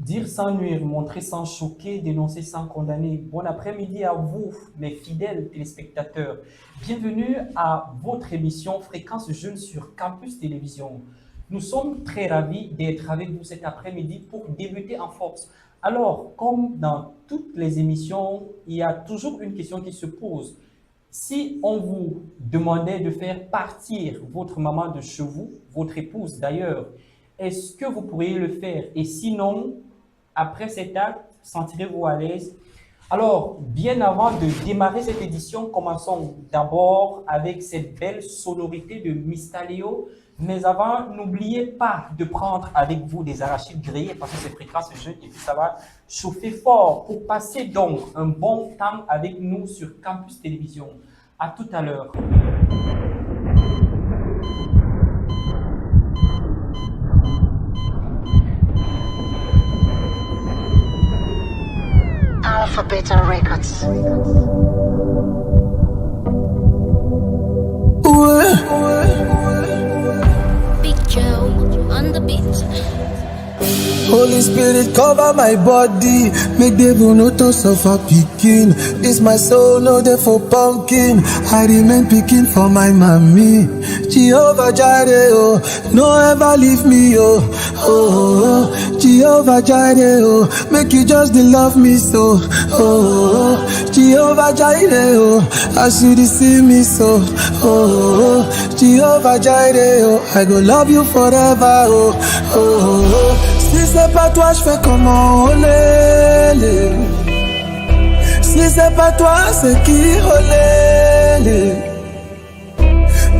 Dire sans nuire, montrer sans choquer, dénoncer sans condamner. Bon après-midi à vous, mes fidèles téléspectateurs. Bienvenue à votre émission Fréquence Jeune sur Campus Télévision. Nous sommes très ravis d'être avec vous cet après-midi pour débuter en force. Alors, comme dans toutes les émissions, il y a toujours une question qui se pose. Si on vous demandait de faire partir votre maman de chez vous, votre épouse d'ailleurs, est-ce que vous pourriez le faire? Et sinon, après cet acte, sentirez-vous à l'aise? Alors, bien avant de démarrer cette édition, commençons d'abord avec cette belle sonorité de Mistaleo. Mais avant, n'oubliez pas de prendre avec vous des arachides grillés parce que c'est fréquent ce jeu et puis ça va chauffer fort pour passer donc un bon temps avec nous sur Campus Télévision. À tout à l'heure. Alphabet Records. Big Joe on the beat. Holy Spirit cover my body, make devil no to suffer picking. This my soul no dey for pumpkin. I remain picking for my mommy. Jehovah Jireh, oh, no ever leave me, oh, oh, oh. Jehovah Jireh, oh, make you just dey love me so, oh, oh. Jehovah Jireh, oh, as you dey see me so, oh, oh. Jehovah Jireh, oh, I go love you forever, oh, oh, oh. Si c'est pas toi, je fais comment, oh lélé. Si c'est pas toi, c'est qui, oh lélé.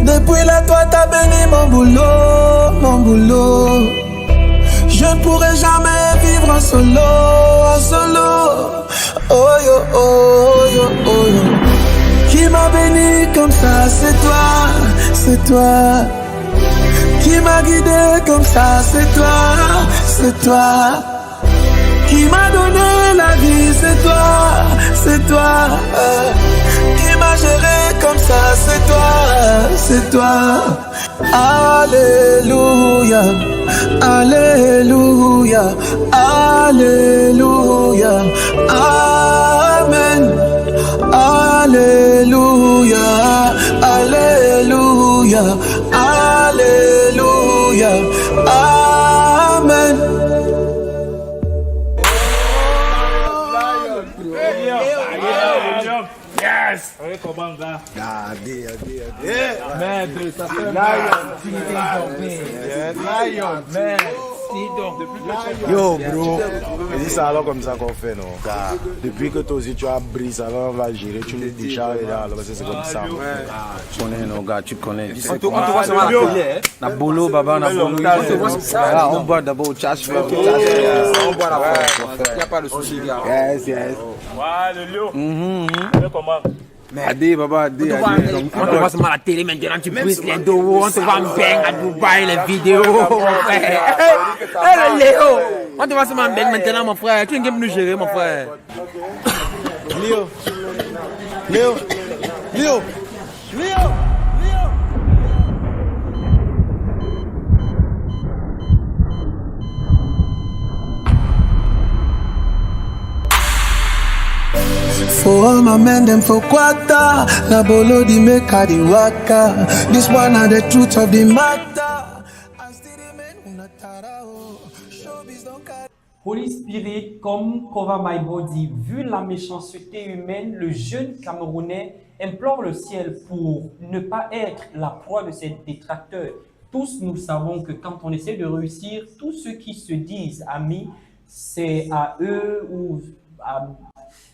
Depuis là, toi, t'as béni mon boulot, mon boulot. Je ne pourrai jamais vivre en solo, en solo. Oh yo, oh yo, oh yo. Qui m'a béni comme ça, c'est toi, c'est toi. Qui m'a guidé comme ça, c'est toi, c'est toi. Qui m'a donné la vie, c'est toi, c'est toi. Qui m'a géré comme ça, c'est toi, c'est toi. Alléluia, Alléluia, Alléluia, Amen. Alléluia, Alléluia, Alléluia, Amen. Yes! Oui, comment ça? Maître, ça fait Lion. Man, Yo bro, c'est ça alors comme ça qu'on fait non. Car depuis que toi aussi tu as brisé, alors on va gérer, tu les décharges là, alors c'est comme ça. Tu connais nos gars, tu connais. On te voit sur la télé, na bolo baba, na bolo. On boit d'abord au cash, on boit la il n'y a pas de souci là. Yes, yes. Ouais, le lion. Comment? Adé baba, Adé. On te voit sur la télé maintenant, tu brises les dos, on te voit en bang à Dubaï, les vidéos. Hey Léo, on te voit sur ma bang maintenant mon frère, qui est venu gérer mon frère? Léo, Léo, Léo, Léo. For all my men, them for quarter. Na bolo di make a di waka. This one are the truth of the matter. I still remain unatara, oh. Showbiz don't carry. Holy Spirit, comme Cover My Body, vu la méchanceté humaine, le jeune Camerounais implore le ciel pour ne pas être la proie de ses détracteurs. Tous nous savons que quand on essaie de réussir, tous ceux qui se disent amis, c'est à eux ou à...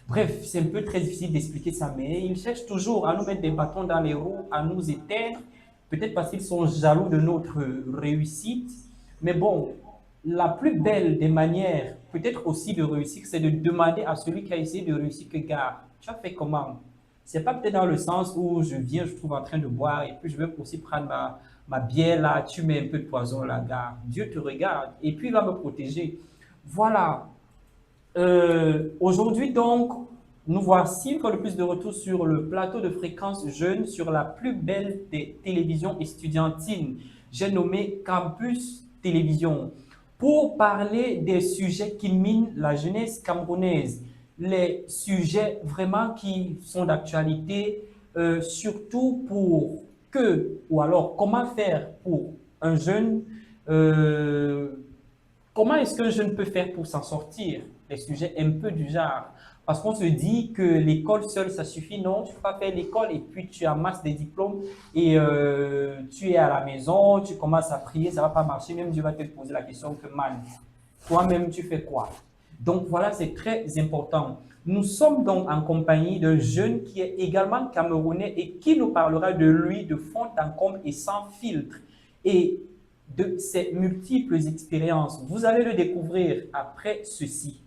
Bref, c'est un peu très difficile d'expliquer ça, mais ils cherchent toujours à nous mettre des bâtons dans les roues, à nous éteindre, peut-être parce qu'ils sont jaloux de notre réussite. Mais bon, la plus belle des manières, peut-être aussi de réussir, c'est de demander à celui qui a essayé de réussir que, gars, tu as fait comment? C'est pas peut-être dans le sens où je viens, je trouve en train de boire et puis je vais aussi prendre ma bière là, tu mets un peu de poison là, gars. Dieu te regarde et puis il va me protéger. Voilà. Aujourd'hui donc, nous voici une fois de plus de retour sur le plateau de Fréquence Jeune sur la plus belle des télévisions estudiantines. J'ai nommé Campus Télévision. pour parler des sujets qui minent la jeunesse camerounaise, les sujets vraiment qui sont d'actualité, surtout pour que, ou alors comment faire pour un jeune, euh, comment est-ce qu'un jeune peut faire pour s'en sortir? Les sujets un peu du genre. Parce qu'on se dit que l'école seule, ça suffit. Non, tu ne peux pas faire l'école et puis tu amasses des diplômes et tu es à la maison, tu commences à prier, ça ne va pas marcher. Même Dieu va te poser la question que, man, toi-même, tu fais quoi? Donc voilà, c'est très important. Nous sommes donc en compagnie d'un jeune qui est également camerounais et qui nous parlera de lui de fond en comble et sans filtre et de ses multiples expériences. Vous allez le découvrir après ceci.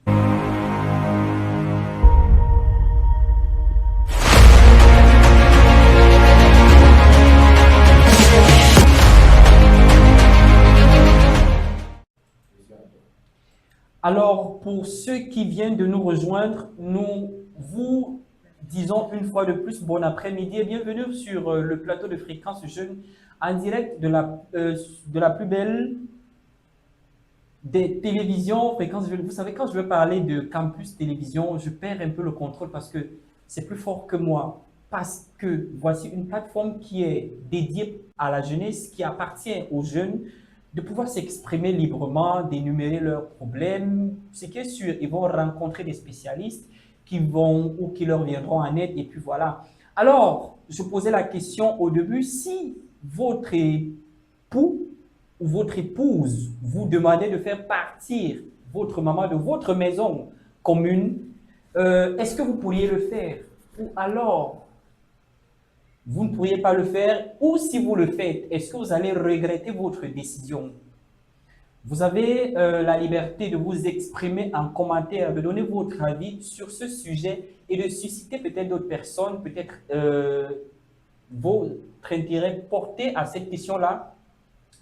Alors, pour ceux qui viennent de nous rejoindre, nous vous disons une fois de plus bon après-midi et bienvenue sur le plateau de Fréquence Jeune en direct de la plus belle des télévisions Fréquence Jeune. Vous savez, quand je veux parler de campus télévision, je perds un peu le contrôle parce que c'est plus fort que moi. Parce que voici une plateforme qui est dédiée à la jeunesse, qui appartient aux jeunes, de pouvoir s'exprimer librement, d'énumérer leurs problèmes. Ce qui est sûr, ils vont rencontrer des spécialistes qui vont ou qui leur viendront en aide et puis voilà. Alors, je posais la question au début, si votre époux ou votre épouse vous demandait de faire partir votre maman de votre maison commune, est-ce que vous pourriez le faire? Ou alors, vous ne pourriez pas le faire, ou si vous le faites, est-ce que vous allez regretter votre décision? Vous avez la liberté de vous exprimer en commentaire, de donner votre avis sur ce sujet et de susciter peut-être d'autres personnes, peut-être votre intérêt porté à cette question-là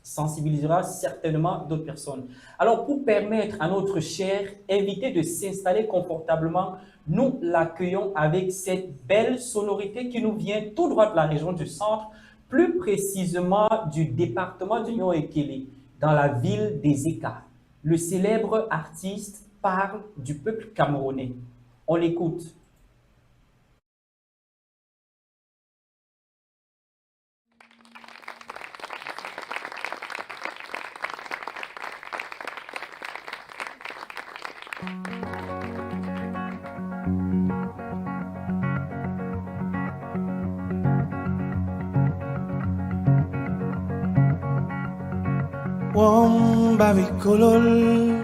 sensibilisera certainement d'autres personnes. Alors, pour permettre à notre cher invité de s'installer confortablement, nous l'accueillons avec cette belle sonorité qui nous vient tout droit de la région du centre, plus précisément du département du Nord-Ekele, dans la ville des Écarts. Le célèbre artiste parle du peuple camerounais. On l'écoute. Wom babi kolol,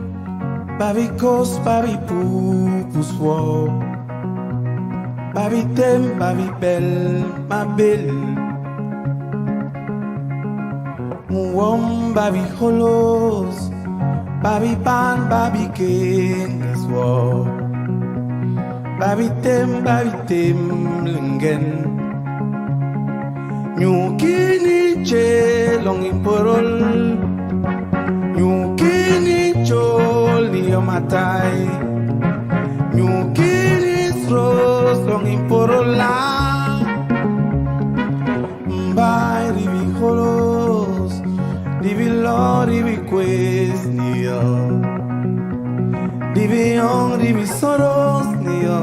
babi kos, babi pupus wo, babi tem, babi bel, ma belle. Wom babi holos, babi pan, babi kenges wo, babi tem lingen. Nyukini che long imporol. Nyukini chol ni yomatai, nyukini stros long imporola, mbai rivi holos, rivi lo rivi quest ni yo, rivi yong rivi soros ni yo,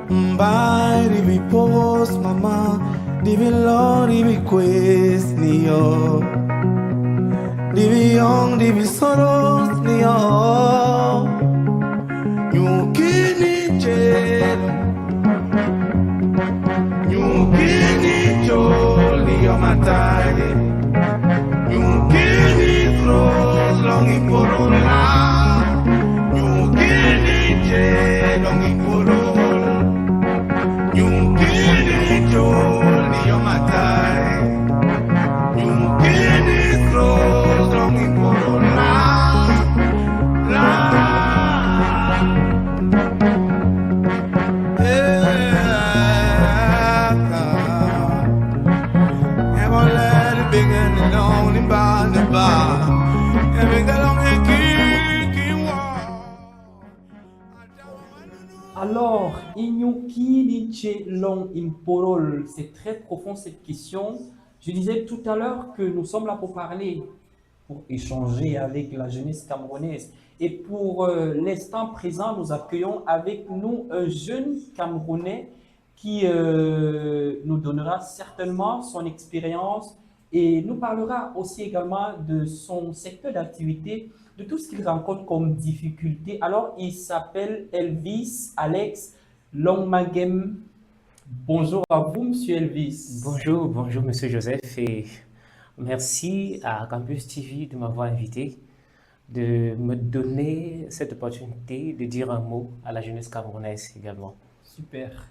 mbai rivi pos mama. Divi lo, divi quest ni yo, divi young, divi soros ni yo. Nyukini chel, nyukini chol ni yo matai, nyukini throws longi porola, nyukini chel longi porola, nyukini chol. You're my time. You give me throws longing for love. Never let it begin alone in the bar. Every girl on me keep Alors, Inyuki Niche Long Imporol, c'est très profond cette question. Je disais tout à l'heure que nous sommes là pour parler pour échanger avec la jeunesse camerounaise. Et pour l'instant présent, nous accueillons avec nous un jeune Camerounais qui nous donnera certainement son expérience et nous parlera aussi également de son secteur d'activité, de tout ce qu'il rencontre comme difficulté. Alors, il s'appelle Elvis Alex Longmagem. Bonjour à vous, Monsieur Elvis. Bonjour, bonjour Monsieur Joseph et merci à Campus TV de m'avoir invité, de me donner cette opportunité de dire un mot à la jeunesse camerounaise également. Super.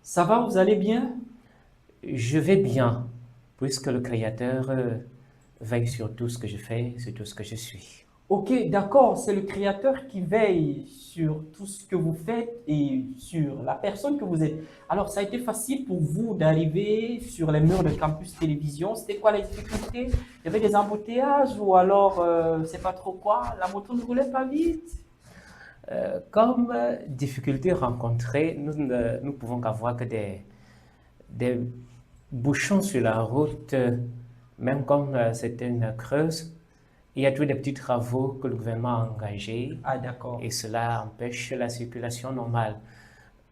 Ça va, vous allez bien? Je vais bien, puisque le Créateur veille sur tout ce que je fais, sur tout ce que je suis. Ok, d'accord, c'est le Créateur qui veille sur tout ce que vous faites et sur la personne que vous êtes. Alors, ça a été facile pour vous d'arriver sur les murs de Campus Télévision. C'était quoi les difficultés? Il y avait des embouteillages ou alors, c'est pas trop quoi, la moto ne roulait pas vite? Comme difficulté rencontrée, nous pouvons qu'avoir que des bouchons sur la route, même comme c'était une creuse. Il y a toujours des petits travaux que le gouvernement a engagés Ah, d'accord. et cela empêche la circulation normale.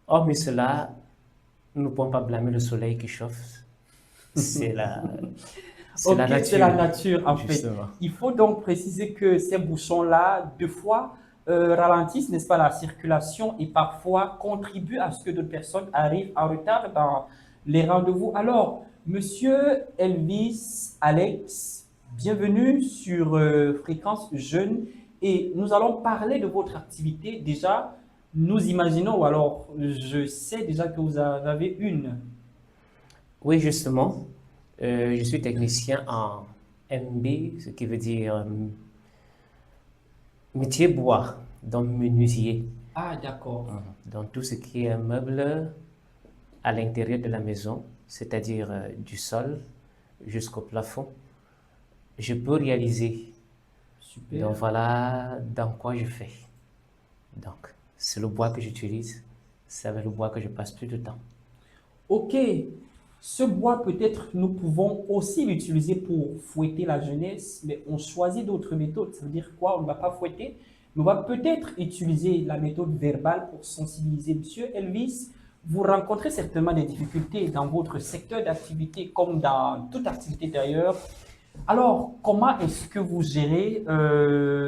Hormis cela, nous ne pouvons pas blâmer le soleil qui chauffe. C'est la Ok, nature. c'est la nature en fait. Justement. Il faut donc préciser que ces bouchons-là, deux fois, ralentissent, n'est-ce pas, la circulation et parfois contribuent à ce que d'autres personnes arrivent en retard dans les rendez-vous. Alors, Monsieur Elvis Alex, bienvenue sur Fréquence Jeune et nous allons parler de votre activité. Déjà, nous imaginons, ou alors je sais déjà que vous en avez une. Oui, justement, je suis technicien en MB, ce qui veut dire métier bois, donc menuisier. Ah, d'accord. Donc tout ce qui est meuble à l'intérieur de la maison, c'est-à-dire du sol jusqu'au plafond, je peux réaliser. Super. Donc voilà dans quoi je fais. Donc c'est le bois que j'utilise, c'est avec le bois que je passe plus de temps. Ok, ce bois peut-être nous pouvons aussi l'utiliser pour fouetter la jeunesse, mais on choisit d'autres méthodes. Ça veut dire quoi? On ne va pas fouetter, mais on va peut-être utiliser la méthode verbale pour sensibiliser. Monsieur Elvis, vous rencontrez certainement des difficultés dans votre secteur d'activité comme dans toute activité d'ailleurs. Alors, comment est-ce que vous gérez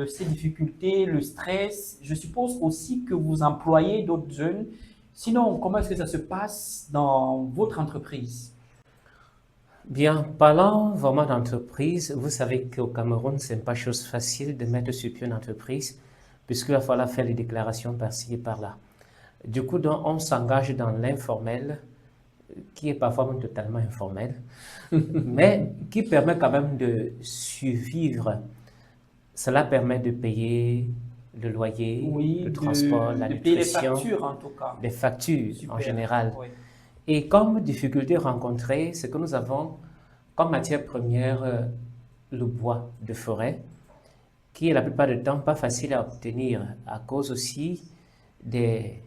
ces difficultés, le stress? Je suppose aussi que vous employez d'autres jeunes. Sinon, comment est-ce que ça se passe dans votre entreprise? Bien, parlant vraiment d'entreprise, vous savez qu'au Cameroun, ce n'est pas chose facile de mettre sur pied une entreprise, puisqu'il va falloir faire des déclarations par-ci et par-là. Du coup, donc, on s'engage dans l'informel, qui est parfois même totalement informel, mais qui permet quand même de survivre. Cela permet de payer le loyer, Oui, le transport, la de payer les nutrition, factures en tout cas. les factures en Super. général. Oui. Et comme difficulté rencontrée, c'est que nous avons comme matière première le bois de forêt, qui est la plupart du temps pas facile à obtenir à cause aussi des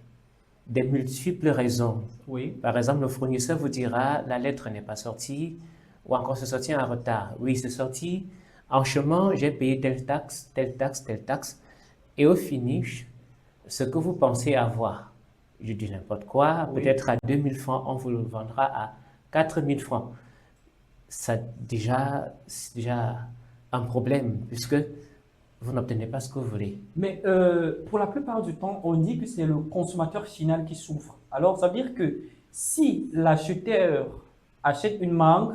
multiples raisons. Oui. Par exemple, le fournisseur vous dira la lettre n'est pas sortie ou encore c'est sorti en retard. Oui, c'est sorti en chemin, j'ai payé telle taxe, telle taxe, telle taxe. Et au finish, ce que vous pensez avoir, je dis n'importe quoi, Oui. peut-être à 2000 francs, on vous le vendra à 4000 francs. Ça, c'est déjà un problème puisque vous n'obtenez pas ce que vous voulez. Mais pour la plupart du temps, on dit que c'est le consommateur final qui souffre. Alors, ça veut dire que si l'acheteur achète une mangue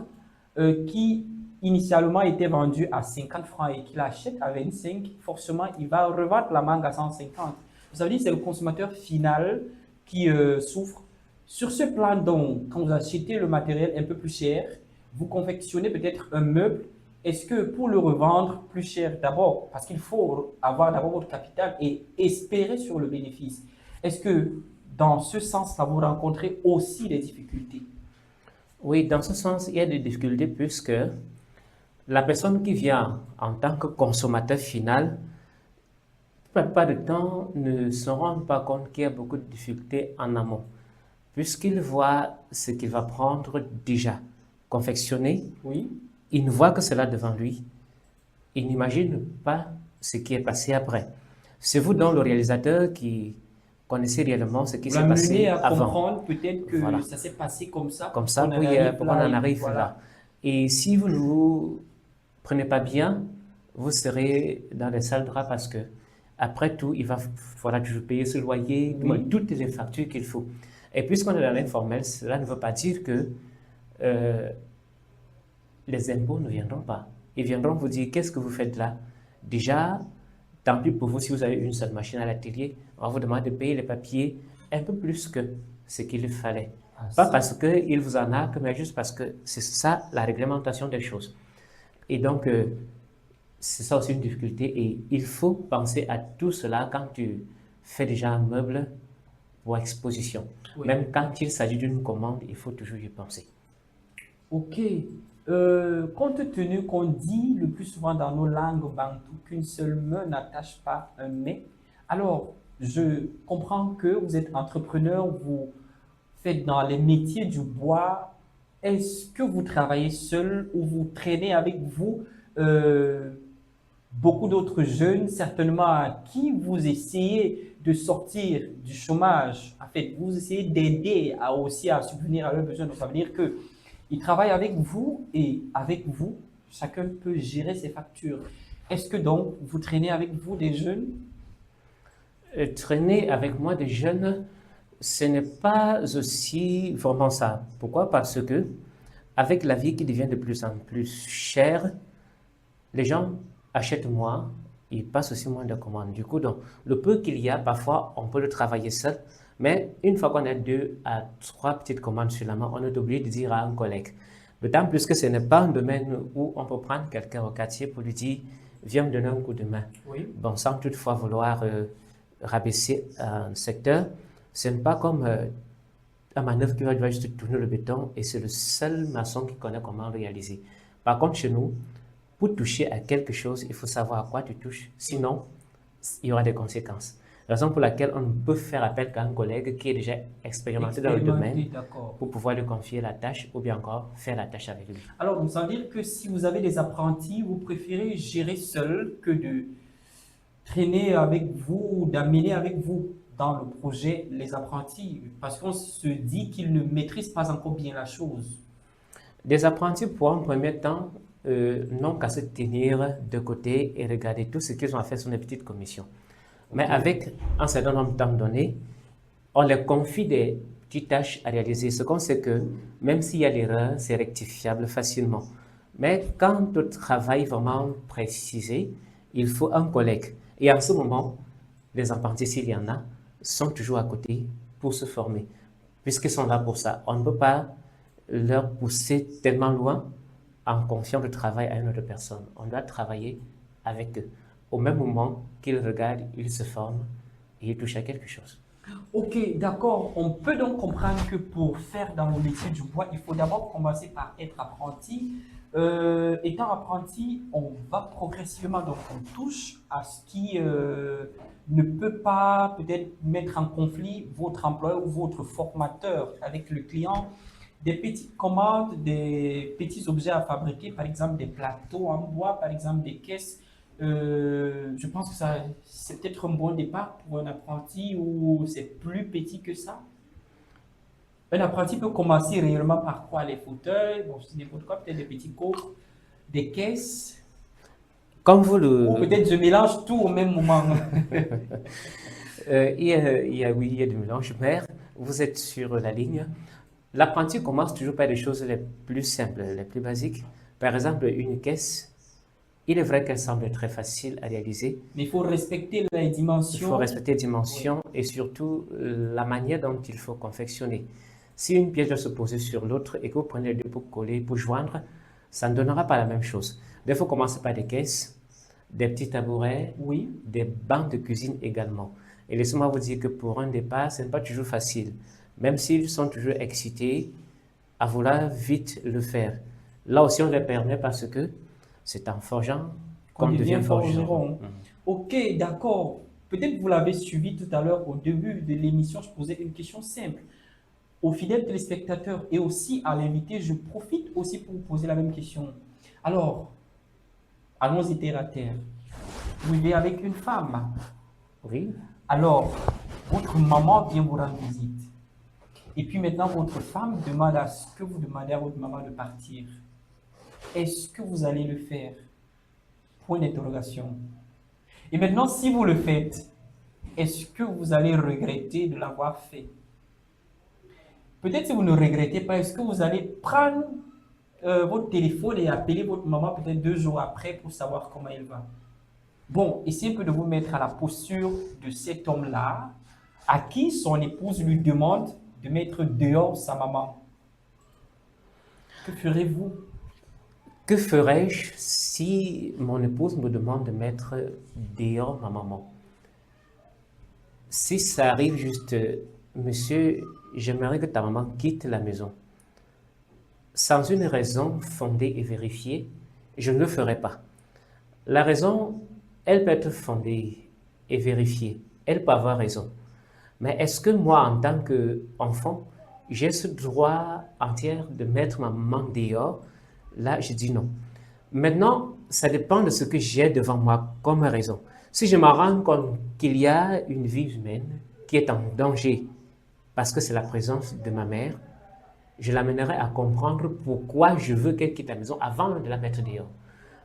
qui initialement était vendue à 50 francs et qu'il achète à 25, forcément, il va revendre la mangue à 150. Ça veut dire que c'est le consommateur final qui souffre. Sur ce plan, donc, quand vous achetez le matériel un peu plus cher, vous confectionnez peut-être un meuble. Est-ce que pour le revendre plus cher, d'abord, parce qu'il faut avoir d'abord votre capital et espérer sur le bénéfice, est-ce que dans ce sens-là, vous rencontrez aussi des difficultés? Oui, dans ce sens, il y a des difficultés puisque la personne qui vient en tant que consommateur final, la plupart du temps, ne se rend pas compte qu'il y a beaucoup de difficultés en amont, puisqu'il voit ce qu'il va prendre déjà confectionné. Oui. Il ne voit que cela devant lui. ils n'imaginent pas ce qui est passé après. C'est vous, donc, le réalisateur, qui connaissez réellement ce qui Vous s'est passé l'amenez à avant. comprendre peut-être que Voilà. ça s'est passé comme ça. Comme ça, qu'on en puis, arrive pour qu'on là, en et arrive voilà. là. Et si vous ne vous prenez pas bien, vous serez dans les sales draps parce que, après tout, il va falloir toujours payer ce loyer, Oui. toutes les factures qu'il faut. Et puisqu'on est dans l'informel, cela ne veut pas dire que les impôts ne viendront pas. Ils viendront vous dire, qu'est-ce que vous faites là? Déjà, tant pis pour vous si vous avez une seule machine à l'atelier, on va vous demander de payer les papiers un peu plus que ce qu'il fallait. Pas parce qu'il vous en a, mais juste parce que c'est ça la réglementation des choses. Et donc, c'est ça aussi une difficulté. Et il faut penser à tout cela quand tu fais déjà un meuble pour exposition. Oui. Même quand il s'agit d'une commande, il faut toujours y penser. Ok. Compte tenu qu'on dit le plus souvent dans nos langues bantou qu'une seule main n'attache pas un mais, alors je comprends que vous êtes entrepreneur, vous faites dans les métiers du bois. Est-ce que vous travaillez seul ou vous traînez avec vous beaucoup d'autres jeunes, certainement à qui vous essayez de sortir du chômage? En fait, vous essayez d'aider aussi à subvenir à leurs besoins. Donc, ça veut dire que ils travaillent avec vous et avec vous, chacun peut gérer ses factures. Est-ce que donc vous traînez avec vous des jeunes? Traîner avec moi des jeunes, ce n'est pas aussi vraiment ça. Pourquoi? Parce que avec la vie qui devient de plus en plus chère, les gens achètent moins, ils passent aussi moins de commandes. Du coup, donc, le peu qu'il y a, parfois, on peut le travailler seul, mais une fois qu'on a 2 à 3 petites commandes sur la main, on est obligé de dire à un collègue. D'autant plus que ce n'est pas un domaine où on peut prendre quelqu'un au quartier pour lui dire « viens me donner un coup de main ». Oui. Bon, sans toutefois vouloir rabaisser un secteur, ce n'est pas comme un manœuvre qui va juste tourner le béton et c'est le seul maçon qui connaît comment le réaliser. Par contre, chez nous, pour toucher à quelque chose, il faut savoir à quoi tu touches, sinon il y aura des conséquences. Raison pour laquelle on ne peut faire appel qu'à un collègue qui est déjà expérimenté dans le domaine D'accord. pour pouvoir lui confier la tâche ou bien encore faire la tâche avec lui. Alors, donc, ça veut dire que si vous avez des apprentis, vous préférez gérer seul que de traîner avec vous ou d'amener avec vous dans le projet les apprentis, parce qu'on se dit qu'ils ne maîtrisent pas encore bien la chose. Des apprentis, pour un premier temps, n'ont qu'à se tenir de côté et regarder tout ce qu'ils ont à faire sur les petites commissions. Mais avec un certain nombre de temps donné, on leur confie des petites tâches à réaliser. Ce qu'on sait que même s'il y a l'erreur, c'est rectifiable facilement. Mais quand au travail vraiment précisé, il faut un collègue. Et en ce moment, les apprentis, s'il y en a, sont toujours à côté pour se former, puisqu'ils sont là pour ça. On ne peut pas leur pousser tellement loin en confiant le travail à une autre personne. On doit travailler avec eux. Au même moment qu'ils regardent, ils se forment et ils touchent à quelque chose. Ok, d'accord. On peut donc comprendre que pour faire dans le métier du bois, il faut d'abord commencer par être apprenti. Étant apprenti, on va progressivement, donc on touche à ce qui ne peut pas peut-être mettre en conflit votre employeur ou votre formateur avec le client. Des petites commandes, des petits objets à fabriquer, par exemple des plateaux en bois, par exemple des caisses. Je pense que c'est peut-être un bon départ pour un apprenti ou c'est plus petit que ça. Un apprenti peut commencer réellement par quoi? Les fauteuils, bon, c'est n'importe quoi, peut-être des petits coffres, des caisses. Comme vous le... Ou peut-être je mélange tout au même moment. Oui, il y a du mélange, mais vous êtes sur la ligne. L'apprenti commence toujours par les choses les plus simples, les plus basiques. Par exemple, une caisse, il est vrai qu'elle semble très facile à réaliser. Mais il faut respecter les dimensions. Il faut respecter les dimensions et surtout la manière dont il faut confectionner. Si une pièce doit se poser sur l'autre et que vous prenez les deux pour coller, pour joindre, ça ne donnera pas la même chose. Il faut commencer par des caisses, des petits tabourets, oui, des bancs de cuisine également. Et laissez-moi vous dire que pour un départ, ce n'est pas toujours facile. Même s'ils sont toujours excités à vouloir vite le faire. Là aussi, on les permet parce que c'est en forgeant qu'on devient forgeron. Ok, d'accord. Peut-être vous l'avez suivi tout à l'heure au début de l'émission, je posais une question simple. Aux fidèles téléspectateurs et aussi à l'invité, je profite aussi pour vous poser la même question. Alors Allons-y terre à terre. Vous vivez avec une femme. Oui. Alors, votre maman vient vous rendre visite. Et puis maintenant, votre femme demande à ce que vous demandez à votre maman de partir. Est-ce que vous allez le faire? Point d'interrogation. Et maintenant, si vous le faites, est-ce que vous allez regretter de l'avoir fait? Peut-être si vous ne regrettez pas, est-ce que vous allez prendre votre téléphone et appeler votre maman peut-être 2 jours après pour savoir comment elle va? Bon, essayez un peu de vous mettre à la posture de cet homme-là, à qui son épouse lui demande de mettre dehors sa maman. Que ferez-vous? Que ferais-je si mon épouse me demande de mettre dehors ma maman? Si ça arrive juste, monsieur, j'aimerais que ta maman quitte la maison. Sans une raison fondée et vérifiée, je ne le ferai pas. La raison, elle peut être fondée et vérifiée. Elle peut avoir raison. Mais est-ce que moi, en tant qu'enfant, j'ai ce droit entier de mettre ma maman dehors? Là, je dis non. Maintenant, ça dépend de ce que j'ai devant moi comme raison. Si je me rends compte qu'il y a une vie humaine qui est en danger parce que c'est la présence de ma mère, je l'amènerai à comprendre pourquoi je veux qu'elle quitte la maison avant de la mettre dehors.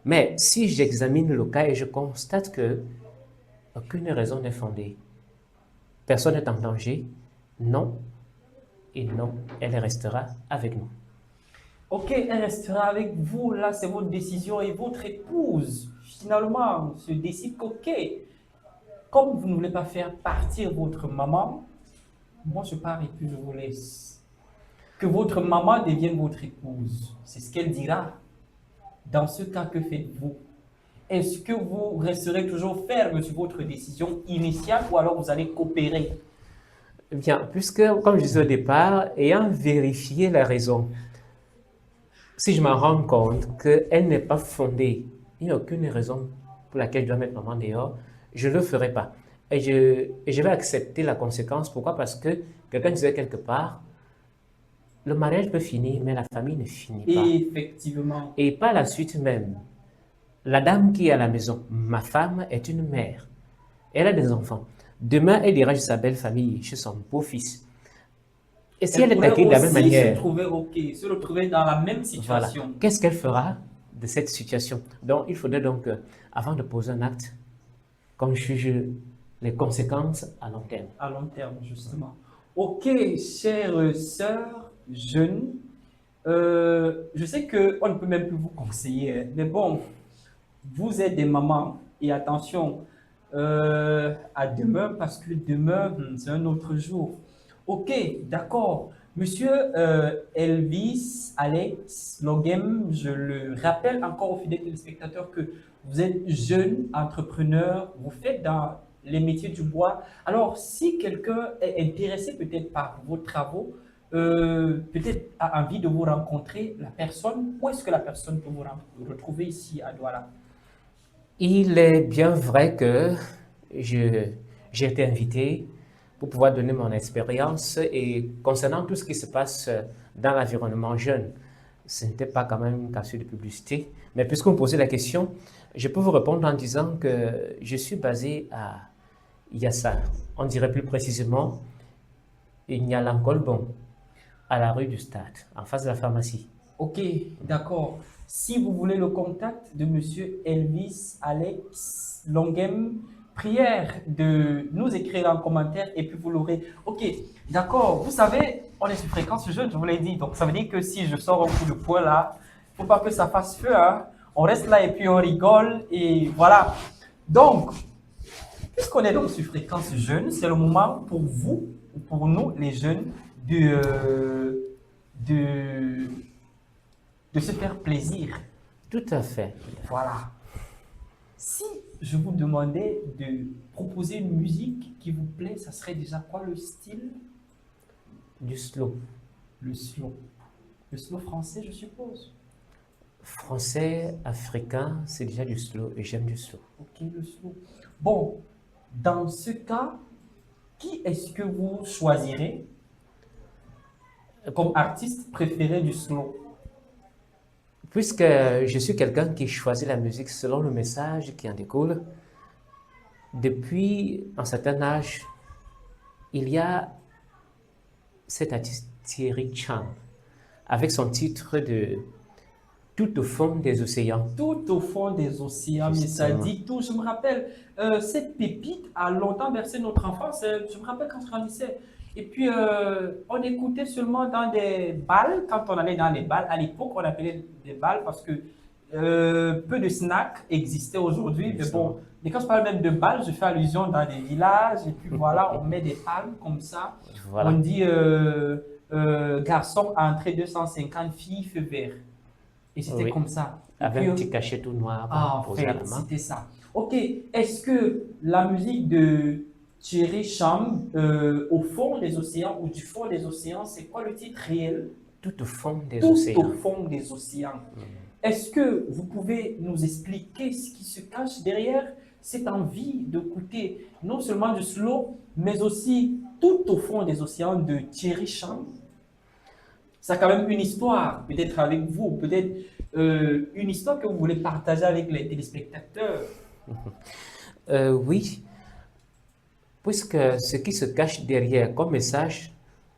Mais si j'examine le cas et je constate que aucune raison n'est fondée, personne n'est en danger, non et non, elle restera avec nous. Ok, elle restera avec vous, là c'est votre décision et votre épouse, finalement, se décide qu'ok, comme vous ne voulez pas faire partir votre maman, moi je pars et puis je vous laisse. Que votre maman devienne votre épouse, c'est ce qu'elle dira. Dans ce cas, que faites-vous? Est-ce que vous resterez toujours ferme sur votre décision initiale ou alors vous allez coopérer? Bien, puisque, comme je disais au départ, ayant vérifié la raison, si je me rends compte qu'elle n'est pas fondée, il n'y a aucune raison pour laquelle je dois mettre maman dehors, je ne le ferai pas. Et je vais accepter la conséquence. Pourquoi? Parce que quelqu'un disait quelque part, le mariage peut finir, mais la famille ne finit pas. Effectivement. Et par la suite même, la dame qui est à la maison, ma femme, est une mère. Elle a des enfants. Demain, elle ira chez sa belle famille, chez son beau-fils. Et si elle est accueillie de la même manière, se retrouver dans la même voilà, situation. qu'est-ce qu'elle fera de cette situation? Donc, il faudrait donc, avant de poser un acte, qu'on juge les conséquences à long terme. À long terme, justement. Ok, chères sœurs jeunes, je sais qu'on ne peut même plus vous conseiller, mais bon, vous êtes des mamans et attention à demain parce que demain, c'est un autre jour. Ok, d'accord. Monsieur Elvis Alex Logem, je le rappelle encore aux fidèles téléspectateurs que vous êtes jeune entrepreneur, vous faites dans les métiers du bois. Alors, si quelqu'un est intéressé peut-être par vos travaux, peut-être a envie de vous rencontrer, la personne, où est-ce que la personne peut vous retrouver ici à Douala? Il est bien vrai que j'ai été invité pour pouvoir donner mon expérience et concernant tout ce qui se passe dans l'environnement jeune. Ce n'était pas quand même une cassure de publicité, mais puisque vous me posez la question, je peux vous répondre en disant que je suis basé à Yassa. On dirait plus précisément Ignalankolbon, à la rue du Stade, en face de la pharmacie. Ok, d'accord. Si vous voulez le contact de monsieur Elvis Alex Longem, prière de nous écrire en commentaire et puis vous l'aurez. Ok, d'accord. Vous savez, on est sur fréquence jeune, je vous l'ai dit. Donc ça veut dire que si je sors un coup de poing là, il ne faut pas que ça fasse feu. Hein. On reste là et puis on rigole et voilà. Donc, puisqu'on est donc sur fréquence jeune, c'est le moment pour vous, pour nous les jeunes, de se faire plaisir. Tout à fait. Voilà. Si je vous demandais de proposer une musique qui vous plaît, ça serait déjà quoi le style? Du slow. Le slow. Le slow français, je suppose. Français, africain, c'est déjà du slow et j'aime du slow. Ok, le slow. Bon, dans ce cas, qui est-ce que vous choisirez comme artiste préféré du slow? Puisque je suis quelqu'un qui choisit la musique selon le message qui en découle, depuis un certain âge, il y a cet artiste Thierry Chang, avec son titre de Tout au fond des océans. Tout au fond des océans, mais ça Justement. dit tout. Je me rappelle, cette pépite a longtemps bercé notre enfance. Je me rappelle quand je grandissais. Et puis, on écoutait seulement dans des balles. Quand on allait dans les balles, à l'époque, on appelait des balles parce que peu de snacks existaient aujourd'hui. Mais bon, et quand je parle même de balles, je fais allusion dans des villages. Et puis voilà, on met des palmes comme ça. Voilà. On dit garçon à entrée 250, filles feu vert. Et c'était Oui. comme ça. Et Avec puis, un petit cachet tout noir en posé à fait, la main. c'était ça. Ok, est-ce que la musique de Thierry Cham, au fond des océans ou du fond des océans, c'est quoi le titre réel? Tout au fond des Tout océans. au fond des océans. Est-ce que vous pouvez nous expliquer ce qui se cache derrière cette envie d'écouter non seulement du slow, mais aussi tout au fond des océans de Thierry Cham? Ça a quand même une histoire, peut-être avec vous, peut-être une histoire que vous voulez partager avec les téléspectateurs. Oui, puisque ce qui se cache derrière comme message,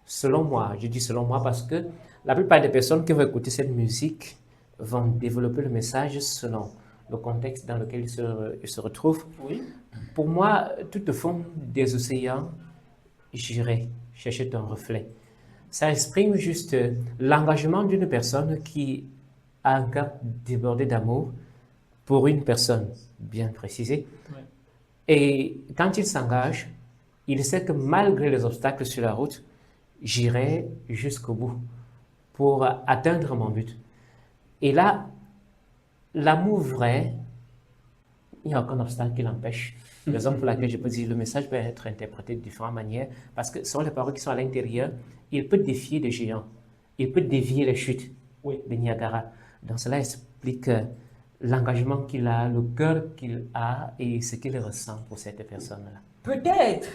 selon moi, je dis selon moi parce que la plupart des personnes qui vont écouter cette musique vont développer le message selon le contexte dans lequel ils se retrouvent. Oui. Pour moi, tout au fond des océans, j'irai chercher ton reflet. Ça exprime juste l'engagement d'une personne qui a un cœur débordé d'amour pour une personne bien précisée. Ouais. Et quand il s'engage, il sait que malgré les obstacles sur la route, j'irai jusqu'au bout pour atteindre mon but. Et là, l'amour vrai, il n'y a aucun obstacle qui l'empêche. Raison pour laquelle je peux dire le message peut être interprété de différentes manières, parce que ce sont les paroles qui sont à l'intérieur. Il peut défier les géants, il peut dévier les chutes de Niagara. Donc cela explique l'engagement qu'il a, le cœur qu'il a et ce qu'il ressent pour cette personne-là. Peut-être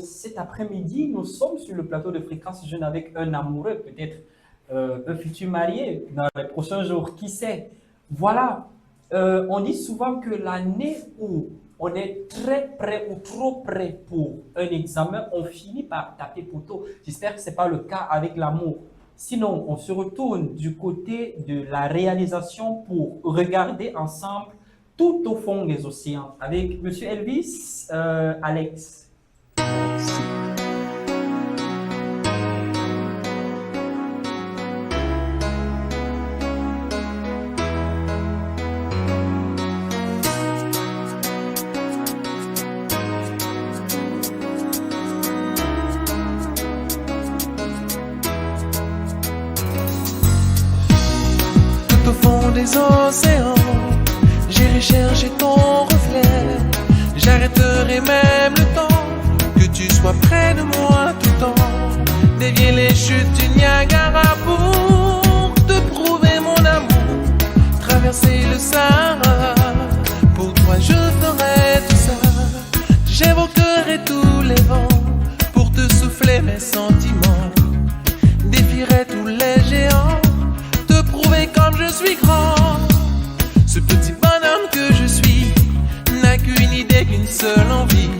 cet après-midi, nous sommes sur le plateau de Fréquence Jeune avec un amoureux, peut-être un futur marié dans les prochains jours, qui sait. Voilà, on dit souvent que l'année où on est très près ou trop près pour un examen, on finit par taper poteau. J'espère que ce n'est pas le cas avec l'amour. Sinon, on se retourne du côté de la réalisation pour regarder ensemble tout au fond des océans avec M. Elvis, Alex. Tout au fond des océans, j'irai chercher ton reflet. J'arrêterai même le temps, que tu sois près de moi tout le temps. Dévier les chutes du Niagara pour te prouver mon amour. Traverser le Sahara, pour toi je ferai tout ça. J'évoquerai tous les vents, pour te souffler mes sentiments. Défierai tous les géants, te prouver comme je suis grand. Ce petit bonhomme que je suis n'a qu'une idée, qu'une seule envie,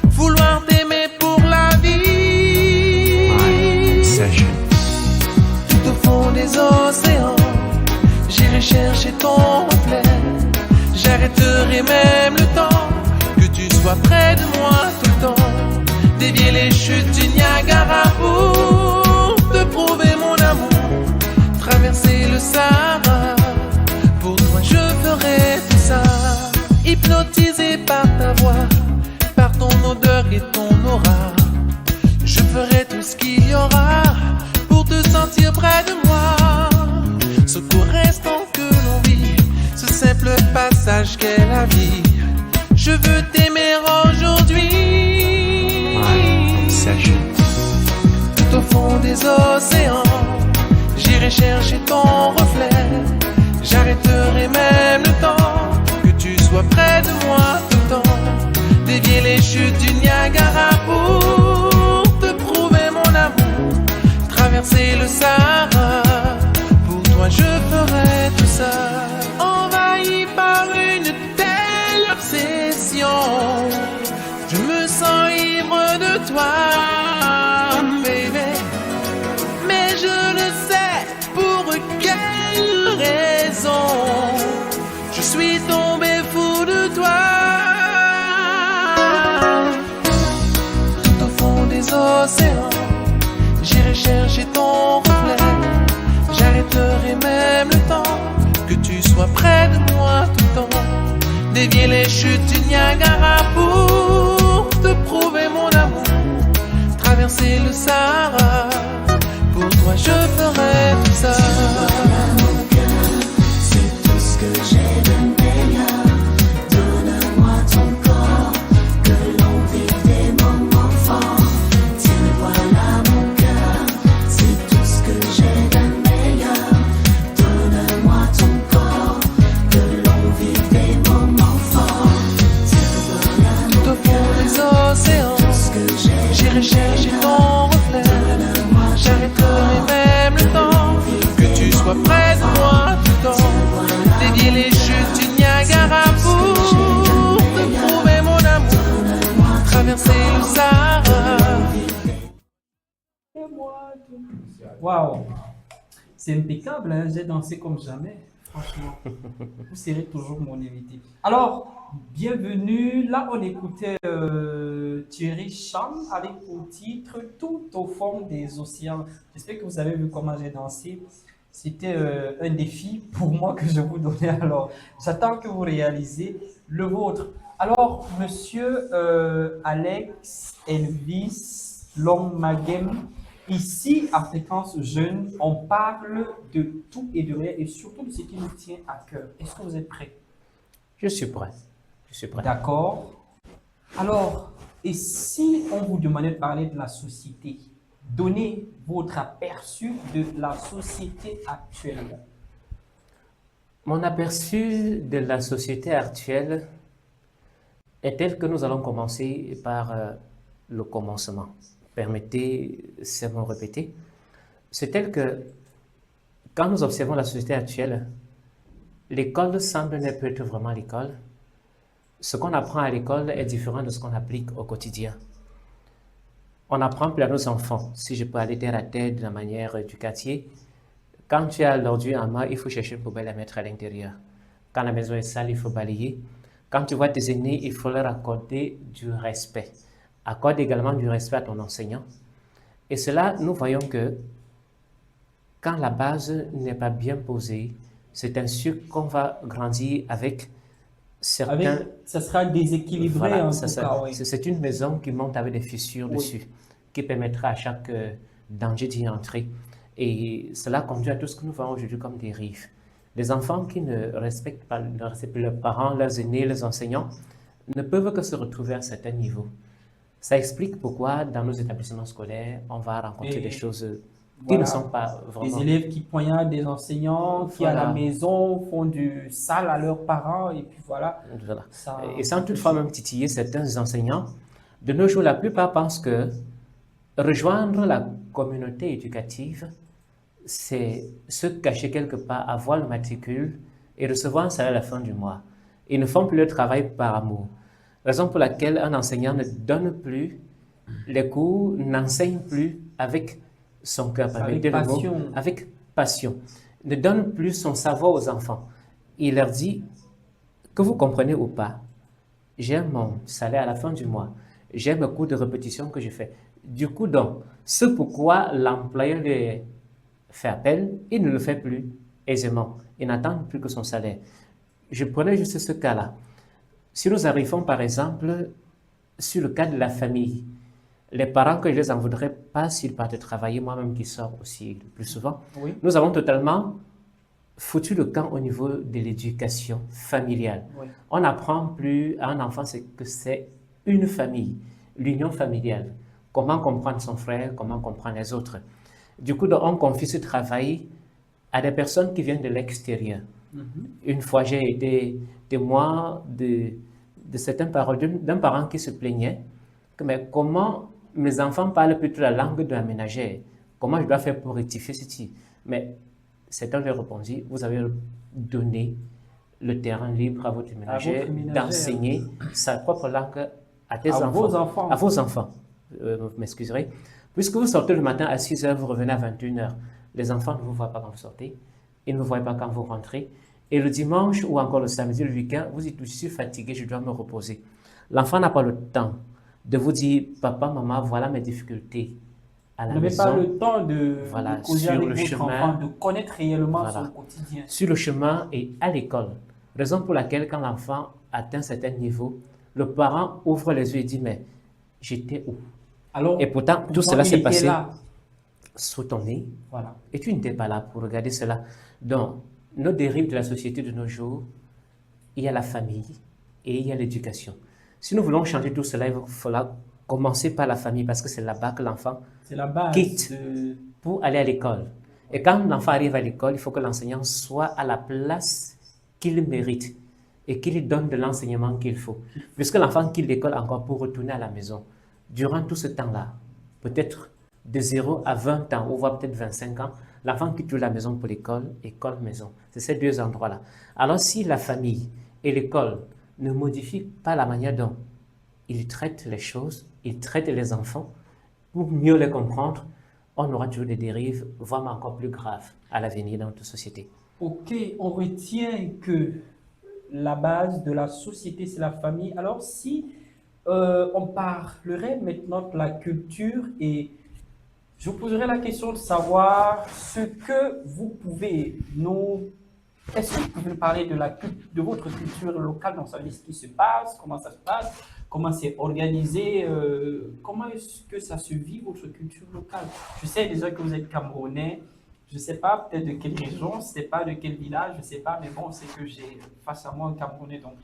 vouloir t'aimer pour la vie. Tout au fond des océans, j'irai chercher ton reflet. J'arrêterai même le temps, que tu sois près de moi tout le temps. Dévier les chutes du Niagara pour te prouver mon amour. Traverser le Sahara, pour toi je ferai tout ça. Hypnotisé par ta voix, par ton odeur et ton aura, je ferai tout ce qu'il y aura pour te sentir près de moi. Ce court instant que l'on vit, ce simple passage qu'est la vie, je veux t'aimer aujourd'hui. Tout au fond des océans, j'irai chercher ton reflet. J'arrêterai même le temps, que tu sois près de moi tout le temps. Dévier les chutes du Niagara pour te prouver mon amour. Traverser le Sahara, pour toi je ferai passion. Je me sens ivre de toi, baby. Mais je ne sais pour quelle raison je suis tombé fou de toi. Tout au fond des océans, j'irai chercher ton reflet. J'arrêterai même le temps, que tu sois près de moi tout le temps. Dévier les chutes du Niagara pour te prouver mon amour. Traverser le Sahara, pour toi je ferai tout ça. C'est tout ce que j'ai de meilleur. Donne-moi ton corps, que l'on vive des moments forts. Tiens, voilà mon cœur. C'est tout ce que j'ai de meilleur. Donne-moi ton corps, que l'on vive des moments forts. Tiens, voilà Tout au fond des océans, j'irai chercher ton reflet. J'arrêterai même le temps, que tu sois près de moi tout le temps. Dévier les chutes du Niagara pour te prouver mon amour. Traverser le Sahara. Waouh, c'est impeccable, hein? J'ai dansé comme jamais, franchement. Vous serez toujours mon invité. Alors, bienvenue. Là, on écoutait Thierry Cham avec pour titre Tout au fond des océans. J'espère que vous avez vu comment j'ai dansé. C'était un défi pour moi que je vous donnais. Alors, j'attends que vous réalisez le vôtre. Alors, monsieur Alex Elvis Longmagem, ici à Fréquence Jeune, on parle de tout et de rien et surtout de ce qui nous tient à cœur. Est-ce que vous êtes prêts? Je suis prêt. Je suis prêt. D'accord. Alors, et si on vous demandait de parler de la société, donnez votre aperçu de la société actuelle. Mon aperçu de la société actuelle est tel que nous allons commencer par le commencement. Permettez, c'est mon répéter. C'est tel que quand nous observons la société actuelle, l'école semble ne pas être vraiment l'école. Ce qu'on apprend à l'école est différent de ce qu'on applique au quotidien. On apprend plus à nos enfants, si je peux aller terre à terre de la manière éducative. Quand tu as l'ordure en main, il faut chercher une poubelle à mettre à l'intérieur. Quand la maison est sale, il faut balayer. Quand tu vois tes aînés, il faut leur accorder du respect. Accorde également du respect à ton enseignant. Et cela, nous voyons que quand la base n'est pas bien posée, c'est ainsi qu'on va grandir avec certains... Ça sera déséquilibré Voilà, en tout cas, oui. c'est une maison qui monte avec des fissures dessus, qui permettra à chaque danger d'y entrer. Et cela conduit à tout ce que nous voyons aujourd'hui comme dérive. Les enfants qui ne respectent pas leurs parents, leurs aînés, leurs enseignants, ne peuvent que se retrouver à un certain niveau. Ça explique pourquoi dans nos établissements scolaires, on va rencontrer des choses qui ne sont pas vraiment... Des élèves qui poignardent des enseignants, qui à la maison font du sale à leurs parents, et puis voilà. Ça, et sans toutefois même titiller certains enseignants, de nos jours, la plupart pensent que rejoindre la communauté éducative, c'est se cacher quelque part, avoir le matricule et recevoir un salaire à la fin du mois. Ils ne font plus le travail par amour. Raison pour laquelle un enseignant ne donne plus les cours, n'enseigne plus avec son cœur, avec passion, ne donne plus son savoir aux enfants. Il leur dit, que vous comprenez ou pas, j'ai mon salaire à la fin du mois, j'ai mes cours de répétition que je fais. Du coup, donc, ce pourquoi l'employeur lui fait appel, il ne le fait plus aisément. Il n'attend plus que son salaire. Je prenais juste ce cas-là. Si nous arrivons, par exemple, sur le cas de la famille, les parents que je les en voudrais pas s'ils partent travailler, moi-même qui sors aussi le plus souvent, nous avons totalement foutu le camp au niveau de l'éducation familiale. On n'apprend plus à un enfant que c'est une famille, l'union familiale. Comment comprendre son frère, comment comprendre les autres. Du coup, on confie ce travail à des personnes qui viennent de l'extérieur. Une fois, j'ai été témoin de certaines paroles d'un parent qui se plaignait que mais comment mes enfants parlent plutôt la langue de la ménagère? Comment je dois faire pour rectifier ceci? Mais certains lui répondit, vous avez donné le terrain libre à votre ménagère, ménagère. d'enseigner sa propre langue à tes À enfants. vos enfants. À vos enfants. Vous m'excuserez. Puisque vous sortez le matin à 6 h, vous revenez à 21 h. Les enfants ne vous voient pas quand vous sortez. Ils ne vous voient pas quand vous rentrez. Et le dimanche ou encore le samedi, le week-end, vous dites, je suis fatigué, je dois me reposer. L'enfant n'a pas le temps de vous dire, papa, maman, voilà mes difficultés à la Vous n'avez maison. pas le temps de Voilà, causer sur avec le votre chemin. enfant, de connaître réellement Voilà. son quotidien. Sur le chemin et à l'école. Raison pour laquelle, quand l'enfant atteint un certain niveau, le parent ouvre les yeux et dit, mais j'étais où? Alors, Et pourtant, tout pourtant, cela il s'est était passé là. sous ton nez. Voilà. Et tu n'étais pas là pour regarder cela. Donc, nos dérives de la société de nos jours, il y a la famille et il y a l'éducation. Si nous voulons changer tout cela, il va falloir commencer par la famille parce que c'est là-bas que l'enfant C'est la base. quitte de- pour aller à l'école. Et quand l'enfant arrive à l'école, il faut que l'enseignant soit à la place qu'il mérite et qu'il lui donne de l'enseignement qu'il faut. Puisque l'enfant quitte l'école encore pour retourner à la maison. Durant tout ce temps-là, peut-être de 0 à 20 ans, ou voire peut-être 25 ans, l'enfant quitte la maison pour l'école, école-maison. C'est ces deux endroits-là. Alors si la famille et l'école ne modifient pas la manière dont ils traitent les choses, ils traitent les enfants, pour mieux les comprendre, on aura toujours des dérives vraiment encore plus graves à l'avenir dans notre société. Ok, on retient que la base de la société, c'est la famille. Alors, si on parlerait maintenant de la culture et je vous poserai la question de savoir ce que vous pouvez nous... Est-ce que vous pouvez nous parler de votre culture locale, donc ça veut dire ce qui se passe, comment ça se passe, comment c'est organisé, comment est-ce que ça se vit, votre culture locale? Je sais déjà que vous êtes Camerounais, je ne sais pas peut-être de quelle région, je ne sais pas de quel village, je ne sais pas, mais bon, c'est que j'ai face à moi un Camerounais. Donc,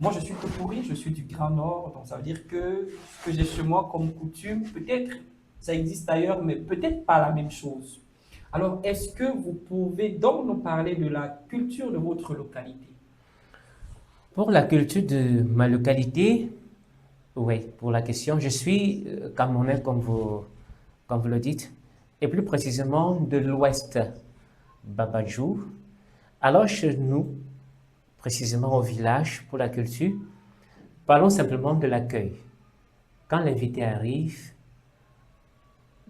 moi, je suis Topouri, je suis du Grand Nord, donc ça veut dire que ce que j'ai chez moi comme coutume, peut-être ça existe ailleurs, mais peut-être pas la même chose. Alors, est-ce que vous pouvez donc nous parler de la culture de votre localité? Pour la culture de ma localité, oui, pour la question, je suis Camerounais comme vous le dites, et plus précisément de l'ouest Babadjou. Alors chez nous, précisément au village, pour la culture, parlons simplement de l'accueil. Quand l'invité arrive,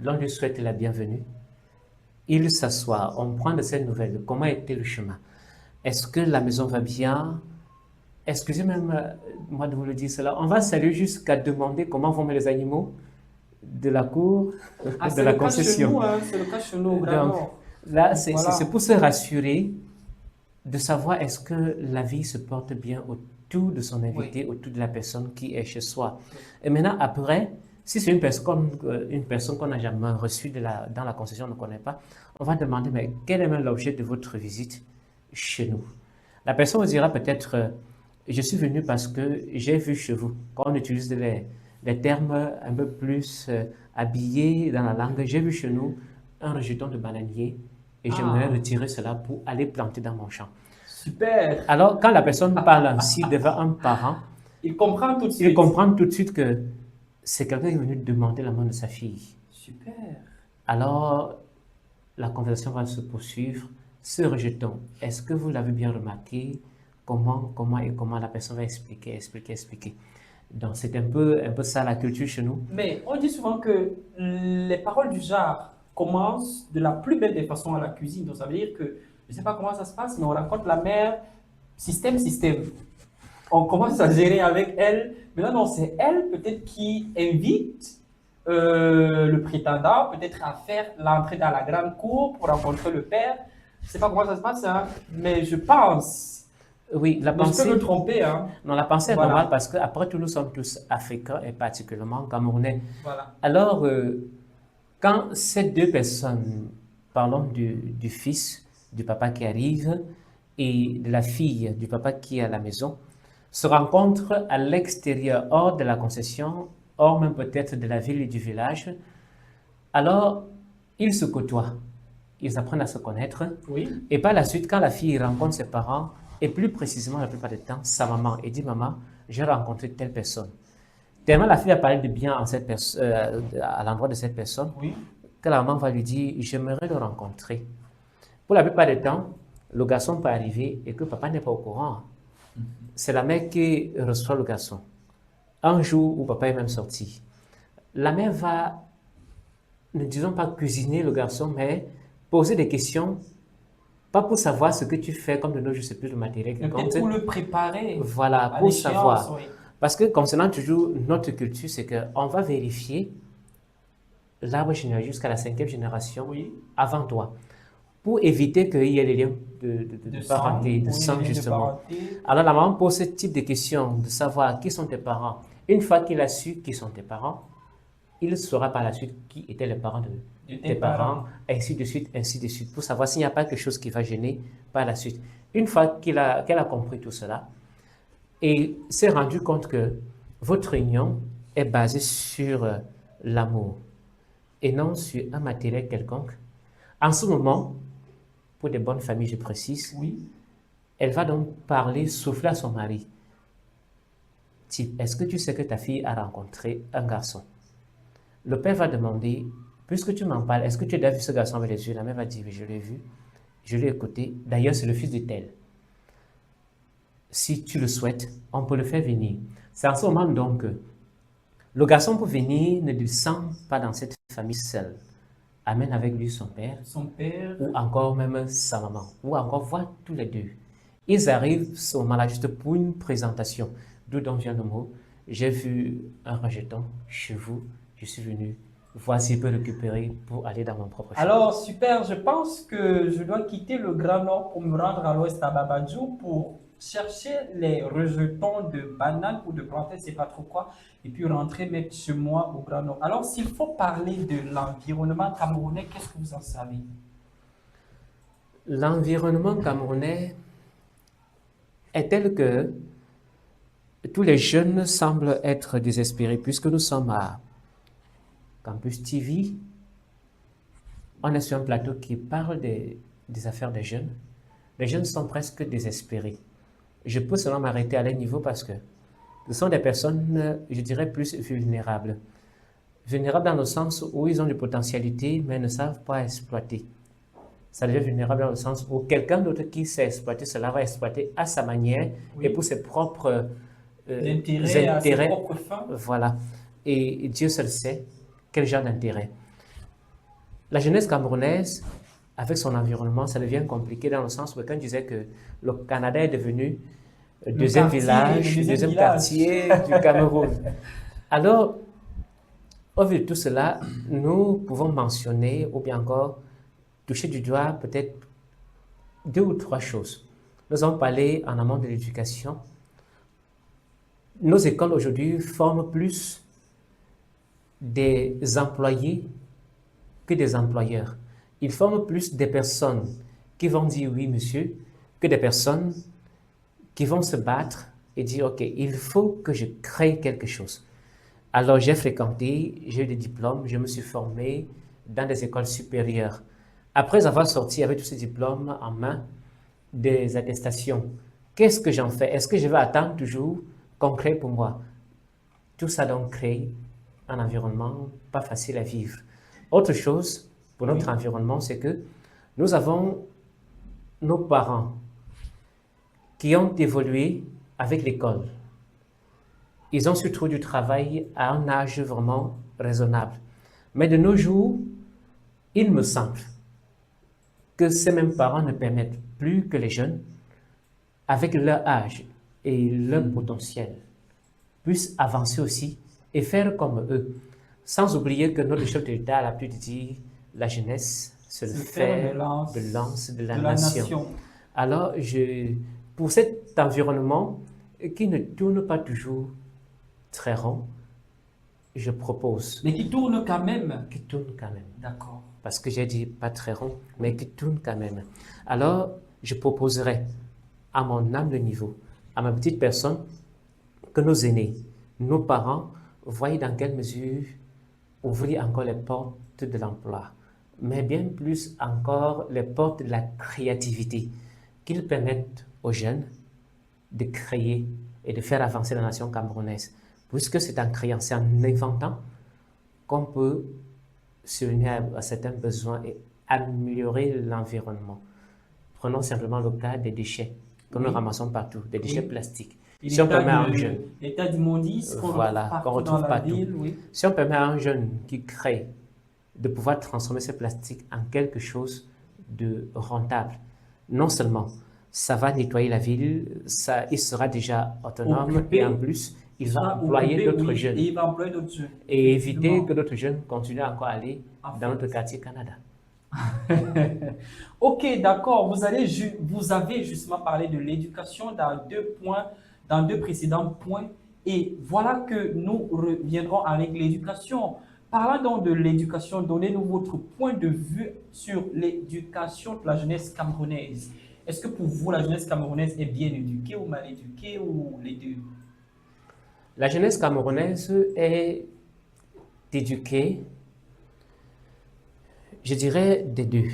l'on lui souhaite la bienvenue. Il s'assoit, on prend de ses nouvelles. Comment était le chemin? Est-ce que la maison va bien? Excusez-moi de vous le dire cela. On va saluer jusqu'à demander comment vont les animaux de la cour, Ah, de c'est la le cas chez concession. nous, hein, c'est le cas chez nous au Grand Donc, Nord. là, c'est Voilà. c'est pour se rassurer de savoir est-ce que la vie se porte bien autour de son invité, autour de la personne qui est chez soi. Et maintenant, après, si c'est une personne qu'on n'a jamais reçue dans la concession, on ne connaît pas, on va demander, mais quel est même l'objet de votre visite chez nous? La personne vous dira peut-être, je suis venu parce que j'ai vu chez vous, quand on utilise les termes un peu plus habillés dans la langue, j'ai vu chez nous un rejeton de bananier et j'aimerais retirer cela pour aller planter dans mon champ. Super. Alors, quand la personne parle ainsi devant un parent, Il comprend tout de suite. il comprend tout de suite que c'est quelqu'un qui est venu demander la main de sa fille. Super. Alors, la conversation va se poursuivre. Ce rejeton, est-ce que vous l'avez bien remarqué? Comment la personne va expliquer. Donc, c'est un peu ça la culture chez nous. Mais on dit souvent que les paroles du genre commencent de la plus belle des façons à la cuisine. Donc ça veut dire que, je ne sais pas comment ça se passe, mais on raconte la mère, système. On commence à gérer avec elle. Maintenant, non, c'est elle peut-être qui invite le prétendant peut-être à faire l'entrée dans la grande cour pour rencontrer le père. Je ne sais pas comment ça se passe, hein, mais je pense. Oui, la Mais je pensée. peux me tromper. Hein. Non, la pensée est Voilà. normale parce qu'après tout, nous sommes tous africains et particulièrement camerounais. Voilà. Alors, quand ces deux personnes, parlons du fils, du papa qui arrive et de la fille, du papa qui est à la maison, se rencontrent à l'extérieur, hors de la concession, hors même peut-être de la ville et du village, alors ils se côtoient, ils apprennent à se connaître. Oui. Et par la suite, quand la fille rencontre ses parents, et plus précisément la plupart du temps, sa maman, et dit « Maman, j'ai rencontré telle personne ». Tellement la fille a parlé de bien à l'endroit de cette personne, Oui. que la maman va lui dire « J'aimerais le rencontrer ». Pour la plupart du temps, Le garçon peut arriver et que papa n'est pas au courant. C'est la mère qui reçoit le garçon. Un jour où papa est même sorti, la mère va, ne disons pas cuisiner le garçon, mais poser des questions, pas pour savoir ce que tu fais, comme de nos jours, c'est plus le matériel qui Mais compte. peut-être pour le préparer Voilà, à pour l'échéance, savoir. oui. Parce que concernant toujours notre culture, c'est qu'on va vérifier l'arbre généalogique jusqu'à la 5e génération Oui. avant toi, pour éviter qu'il y ait des liens de sang, parenté, de oui, sang les liens de justement. parenté. Alors la maman pose ce type de questions, de savoir qui sont tes parents. Une fois qu'il a su qui sont tes parents, il saura par la suite qui étaient les parents de tes parents, ainsi de suite, pour savoir s'il n'y a pas quelque chose qui va gêner par la suite. Une fois qu'elle a compris tout cela, et s'est rendu compte que votre union est basée sur l'amour et non sur un matériel quelconque, en ce moment, pour des bonnes familles, je précise, Oui. elle va donc parler, souffler à son mari. Type, est-ce que tu sais que ta fille a rencontré un garçon? Le père va demander, puisque tu m'en parles, est-ce que tu as déjà vu ce garçon avec les yeux? La mère va dire, oui, je l'ai vu, je l'ai écouté. D'ailleurs, c'est le fils de tel. Si tu le souhaites, on peut le faire venir. C'est en ce moment donc que le garçon pour venir ne descend pas dans cette famille seule. Amène avec lui son père, Son père. ou encore même sa maman, ou encore voir tous les deux. Ils arrivent ce moment-là juste pour une présentation, d'où donc vient le mot. J'ai vu un rejeton chez vous, je suis venu voir s'il peut récupérer pour aller dans mon propre chemin. Alors, super, je pense que je dois quitter le Grand Nord pour me rendre à l'ouest à Babadjou pour chercher les rejetons de bananes ou de plantains, je ne sais pas trop quoi, et puis rentrer mettre chez moi au Grand Nord. Alors, s'il faut parler de l'environnement camerounais, qu'est-ce que vous en savez? L'environnement camerounais est tel que tous les jeunes semblent être désespérés puisque nous sommes à Campus TV. On est sur un plateau qui parle des affaires des jeunes. Les jeunes sont presque désespérés. Je peux seulement m'arrêter à leur niveau parce que ce sont des personnes, je dirais, plus vulnérables. Vulnérables dans le sens où ils ont des potentialités mais ne savent pas exploiter. Ça devient vulnérable dans le sens où quelqu'un d'autre qui sait exploiter cela va exploiter à sa manière et pour ses propres L'intérêt à ses propres fins. Voilà. Et Dieu seul sait quel genre d'intérêt. La jeunesse camerounaise, avec son environnement, ça devient compliqué dans le sens où quelqu'un disait que le Canada est devenu deuxième village, deuxième quartier du Cameroun. Alors, au vu de tout cela, nous pouvons mentionner ou bien encore toucher du doigt peut-être 2 ou 3 choses. Nous avons parlé en amont de l'éducation. Nos écoles aujourd'hui forment plus des employés que des employeurs. Ils forment plus des personnes qui vont dire oui, monsieur, que des personnes qui vont se battre et dire ok, il faut que je crée quelque chose. Alors j'ai fréquenté, j'ai eu des diplômes, je me suis formé dans des écoles supérieures. Après avoir sorti avec tous ces diplômes en main, des attestations, qu'est-ce que j'en fais? Est-ce que je vais attendre toujours qu'on crée pour moi? Tout ça donc crée un environnement pas facile à vivre. Autre chose pour notre environnement, c'est que nous avons nos parents qui ont évolué avec l'école. Ils ont su trouver du travail à un âge vraiment raisonnable. Mais de nos jours, il me semble que ces mêmes parents ne permettent plus que les jeunes, avec leur âge et leur potentiel, puissent avancer aussi et faire comme eux. Sans oublier que notre chef de l'État a l'habitude de dire la jeunesse, c'est le fer de lance de la nation. Alors, pour cet environnement qui ne tourne pas toujours très rond, je propose. Mais qui tourne quand même. Qui tourne quand même. D'accord. Parce que j'ai dit pas très rond, mais qui tourne quand même. Alors, je proposerai à mon humble niveau, à ma petite personne, que nos aînés, nos parents, voient dans quelle mesure ouvrir encore les portes de l'emploi, mais bien plus encore les portes de la créativité, qu'ils permettent aux jeunes de créer et de faire avancer la nation camerounaise. Puisque c'est en créant, c'est en inventant qu'on peut survenir à certains besoins et améliorer l'environnement. Prenons simplement le cas des déchets que nous ramassons partout, des déchets plastiques. Et Si on permet à un jeune, l'état d'immondice qu'on voilà, qu'on retrouve retrouve dans la partout. ville, oui. Si on permet à un jeune qui crée de pouvoir transformer ces plastiques en quelque chose de rentable, non seulement ça va nettoyer la ville, il sera déjà autonome Occupé. et en plus, il va Sera employer occupé, d'autres oui, jeunes Et il va employer d'autres jeunes. et éviter Effectivement. que d'autres jeunes continuent encore à aller En dans fait. notre quartier Canada. Ok, d'accord. Vous avez justement parlé de l'éducation dans deux précédents points. Et voilà que nous reviendrons avec l'éducation. Parlant donc de l'éducation, donnez-nous votre point de vue sur l'éducation de la jeunesse camerounaise. Est-ce que pour vous, la jeunesse camerounaise est bien éduquée ou mal éduquée ou les deux? La jeunesse camerounaise est éduquée, je dirais des deux.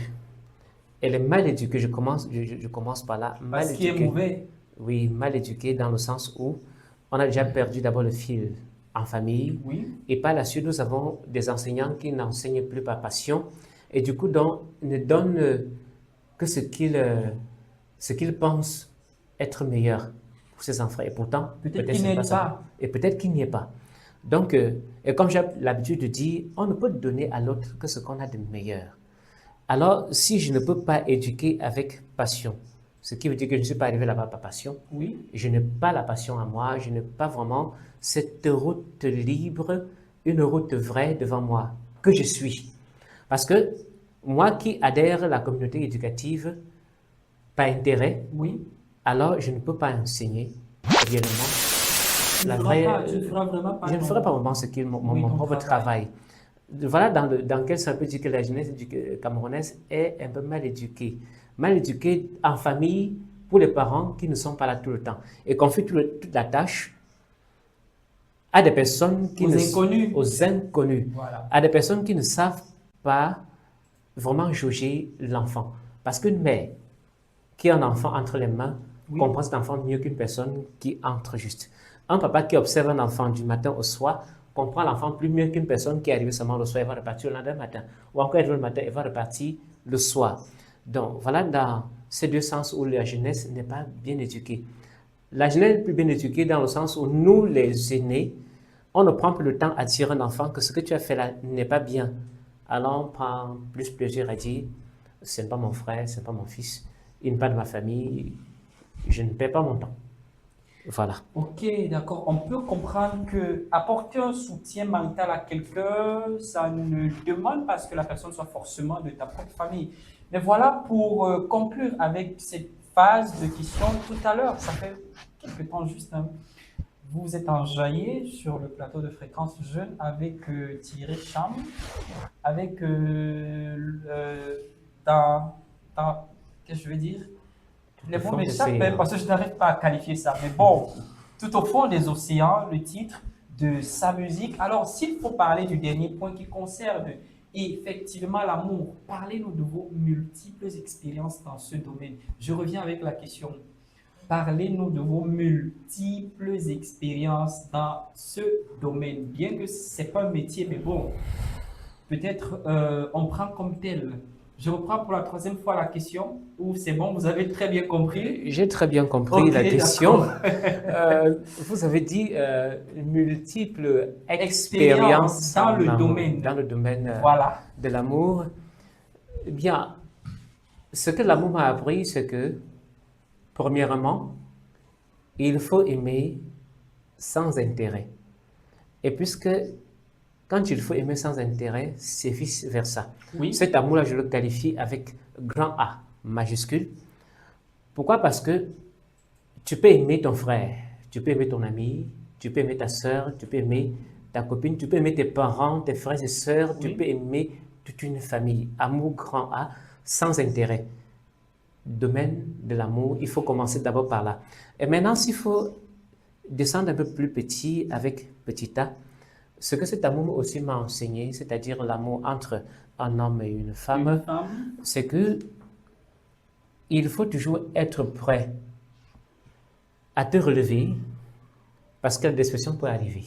Elle est mal éduquée, je commence par là. Mal Ce qui est éduquée. mauvais. Oui, mal éduquée dans le sens où on a déjà perdu d'abord le fil en famille. Oui. Et par la suite, nous avons des enseignants qui n'enseignent plus par passion et du coup ne donnent que ce qu'ils pensent être meilleur pour ses enfants. Et pourtant, Peut-être qu'il c'est n'aide ça. pas. Et peut-être qu'il n'y est pas. Donc, et comme j'ai l'habitude de dire, on ne peut donner à l'autre que ce qu'on a de meilleur. Alors, si je ne peux pas éduquer avec passion, ce qui veut dire que je ne suis pas arrivé là-bas par passion, Oui. je n'ai pas la passion à moi, je n'ai pas vraiment cette route libre, une route vraie devant moi, que je suis. Parce que moi qui adhère à la communauté éducative par intérêt, Oui. alors je ne peux pas enseigner réellement. Tu ne feras vraiment pas Je ne ton- ferai pas vraiment ce qui est mon ton propre travail. Voilà dans quel sens on peut dire que la jeunesse camerounaise est un peu mal éduquée. Mal éduquée en famille pour les parents qui ne sont pas là tout le temps et confie toute la tâche à des personnes aux inconnus, Voilà. à des personnes qui ne savent pas vraiment jauger l'enfant. Parce qu'une mère qui a un enfant entre les mains comprend cet enfant mieux qu'une personne qui entre juste. Un papa qui observe un enfant du matin au soir comprend l'enfant plus mieux qu'une personne qui arrive seulement le soir et va repartir le lendemain matin. Ou encore arrive le matin et va repartir le soir. Donc voilà dans ces deux sens où la jeunesse n'est pas bien éduquée. La jeunesse est plus bien éduquée dans le sens où nous, les aînés, on ne prend plus le temps à dire à un enfant que ce que tu as fait là n'est pas bien. Alors on prend plus plaisir à dire, ce n'est pas mon frère, ce n'est pas mon fils, il n'est pas de ma famille, je ne perds pas mon temps. Voilà. Ok, d'accord. On peut comprendre que apporter un soutien mental à quelqu'un, ça ne demande pas que la personne soit forcément de ta propre famille. Mais voilà, pour conclure avec cette phase de questions tout à l'heure, ça fait quelques temps juste, hein, vous êtes enjaillé sur le plateau de Fréquence Jeune avec Thierry Cham, avec qu'est-ce que je veux dire? Les mots m'échappent parce que je n'arrive pas à qualifier ça. Mais bon, tout au fond des océans, le titre de sa musique. Alors, s'il faut parler du dernier point qui concerne effectivement l'amour, parlez-nous de vos multiples expériences dans ce domaine. Je reviens avec la question. Parlez-nous de vos multiples expériences dans ce domaine. Bien que ce n'est pas un métier, mais bon, peut-être on prend comme tel. Je reprends pour la troisième fois la question, ou c'est bon, vous avez très bien compris? J'ai très bien compris Ok, la question. d'accord. Vous avez dit multiples expériences dans le en amour, domaine. dans le domaine Voilà. de l'amour. Eh bien, ce que l'amour m'a appris, c'est que, premièrement, il faut aimer sans intérêt. Et puisque quand il faut aimer sans intérêt, c'est vice-versa. Oui. Cet amour-là, je le qualifie avec grand A majuscule. Pourquoi? Parce que tu peux aimer ton frère, tu peux aimer ton ami, tu peux aimer ta soeur, tu peux aimer ta copine, tu peux aimer tes parents, tes frères et sœurs, tu peux aimer toute une famille. Amour grand A, sans intérêt. Domaine de l'amour, il faut commencer d'abord par là. Et maintenant, s'il faut descendre un peu plus petit avec petit A, ce que cet amour aussi m'a enseigné, c'est-à-dire l'amour entre un homme et une femme, c'est que il faut toujours être prêt à te relever parce que la déception peut arriver,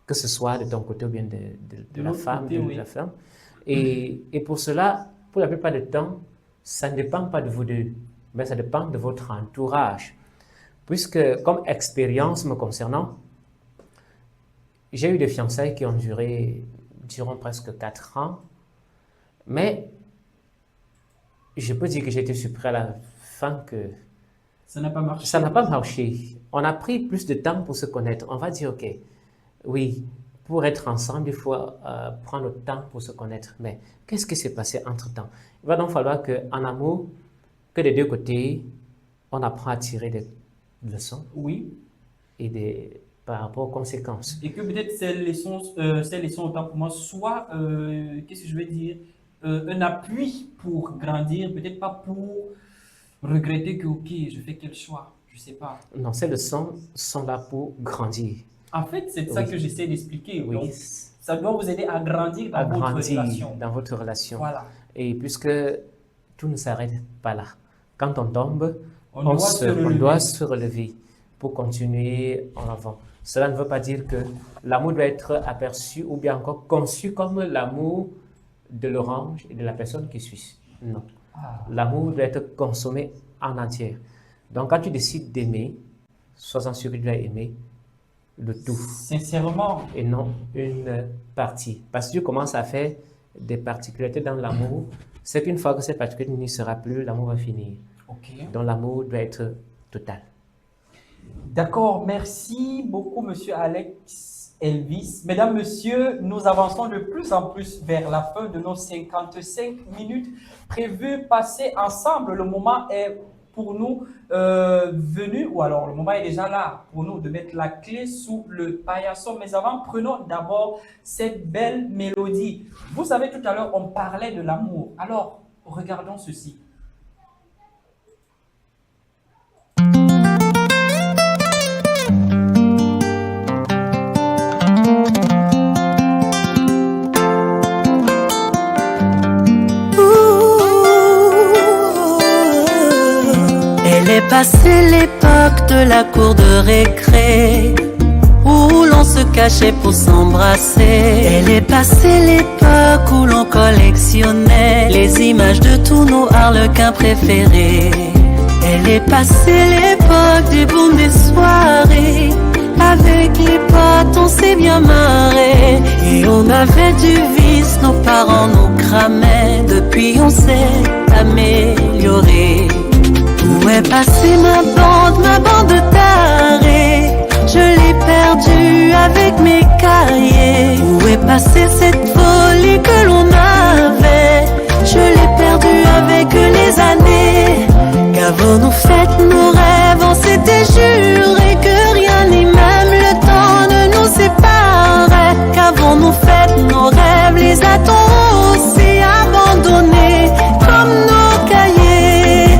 que ce soit de ton côté ou bien de la femme, côté, de la femme. Et pour cela, pour la plupart du temps, ça ne dépend pas de vous deux. mais ça dépend de votre entourage. Puisque, comme expérience me concernant, j'ai eu des fiançailles qui ont duré, diront presque 4 ans, mais je peux dire que j'ai été surpris à la fin que Ça n'a pas marché. ça n'a pas marché. On a pris plus de temps pour se connaître. On va dire, OK, oui, pour être ensemble, il faut prendre le temps pour se connaître. Mais qu'est-ce qui s'est passé entre-temps? Il va donc falloir qu'en amour, que des deux côtés, on apprend à tirer des leçons Oui. et par rapport aux conséquences. Et que peut-être ces leçons autant pour moi, soit, qu'est-ce que je vais dire, un appui pour grandir, peut-être pas pour regretter que, ok, je fais quel choix, je sais pas. Non, ces leçons sont là pour grandir. En fait, c'est ça Oui. que j'essaie d'expliquer. Oui. Donc, ça doit vous aider à grandir dans À votre grandir relation. dans votre relation. Voilà. Et puisque tout ne s'arrête pas là. Quand on tombe, On doit se on relever. doit se relever pour continuer en avant. Cela ne veut pas dire que l'amour doit être aperçu ou bien encore conçu comme l'amour de l'orange et de la personne qui suit. Non. Ah. L'amour doit être consommé en entier. Donc quand tu décides d'aimer, sois-en sûr que tu dois aimer le tout Sincèrement, et non une partie. Parce que tu commences à faire des particularités dans l'amour, c'est qu'une fois que cette particularité n'y sera plus, l'amour va finir. ok. Donc l'amour doit être total. D'accord, merci beaucoup, monsieur Alex Elvis. Mesdames, messieurs, nous avançons de plus en plus vers la fin de nos 55 minutes prévues passer ensemble. Le moment est pour nous venu, ou alors le moment est déjà là pour nous de mettre la clé sous le paillasson. Mais avant, prenons d'abord cette belle mélodie. Vous savez, tout à l'heure, on parlait de l'amour. Alors, regardons ceci. Elle est passée l'époque de la cour de récré, où l'on se cachait pour s'embrasser. Elle est passée l'époque où l'on collectionnait les images de tous nos harlequins préférés. Elle est passée l'époque des booms des soirées, avec les potes on s'est bien marré. Et on avait du vice, nos parents nous cramaient. Depuis on s'est amélioré. Où est passée ma bande tarée? Je l'ai perdue avec mes cahiers. Où est passée cette folie que l'on avait? Je l'ai perdue avec les années. Qu'avons-nous fait nos rêves? On s'était juré que rien ni même le temps ne nous séparait. Qu'avons-nous fait nos rêves? Les a-t-on aussi abandonnés comme nos cahiers?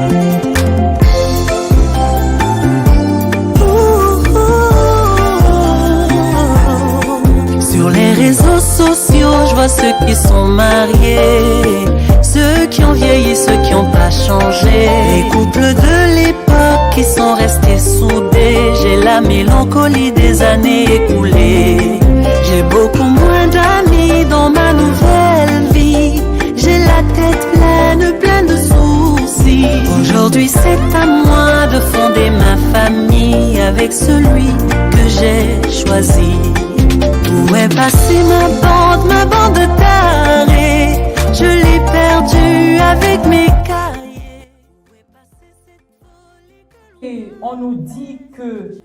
Sur les réseaux sociaux, je vois ceux qui sont mariés, ceux qui ont vieilli, ceux qui n'ont pas changé, les couples de l'époque qui sont restés soudés. J'ai la mélancolie des années écoulées. J'ai beaucoup moins d'amis dans ma nouvelle vie. J'ai la tête pleine de soucis. Aujourd'hui c'est à moi de fonder ma famille avec celui que j'ai choisi. Où est passée ma bande tarée? Je l'ai perdue avec mes cahiers. Où est passée cette folie que... Et on nous dit que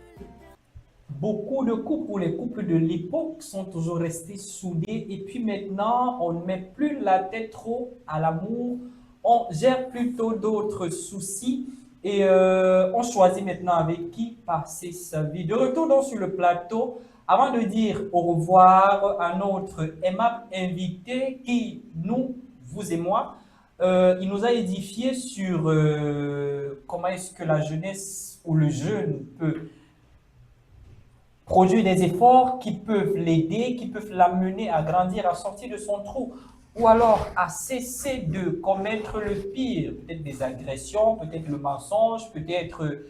beaucoup de couples, ou les couples de l'époque, sont toujours restés soudés. Et puis maintenant, on ne met plus la tête trop à l'amour. On gère plutôt d'autres soucis. Et on choisit maintenant avec qui passer sa vie. De retour donc sur le plateau, avant de dire au revoir à notre aimable invité qui, nous, vous et moi, il nous a édifié sur comment est-ce que la jeunesse ou le jeune peut produire des efforts qui peuvent l'aider, qui peuvent l'amener à grandir, à sortir de son trou, ou alors à cesser de commettre le pire, peut-être des agressions, peut-être le mensonge, peut-être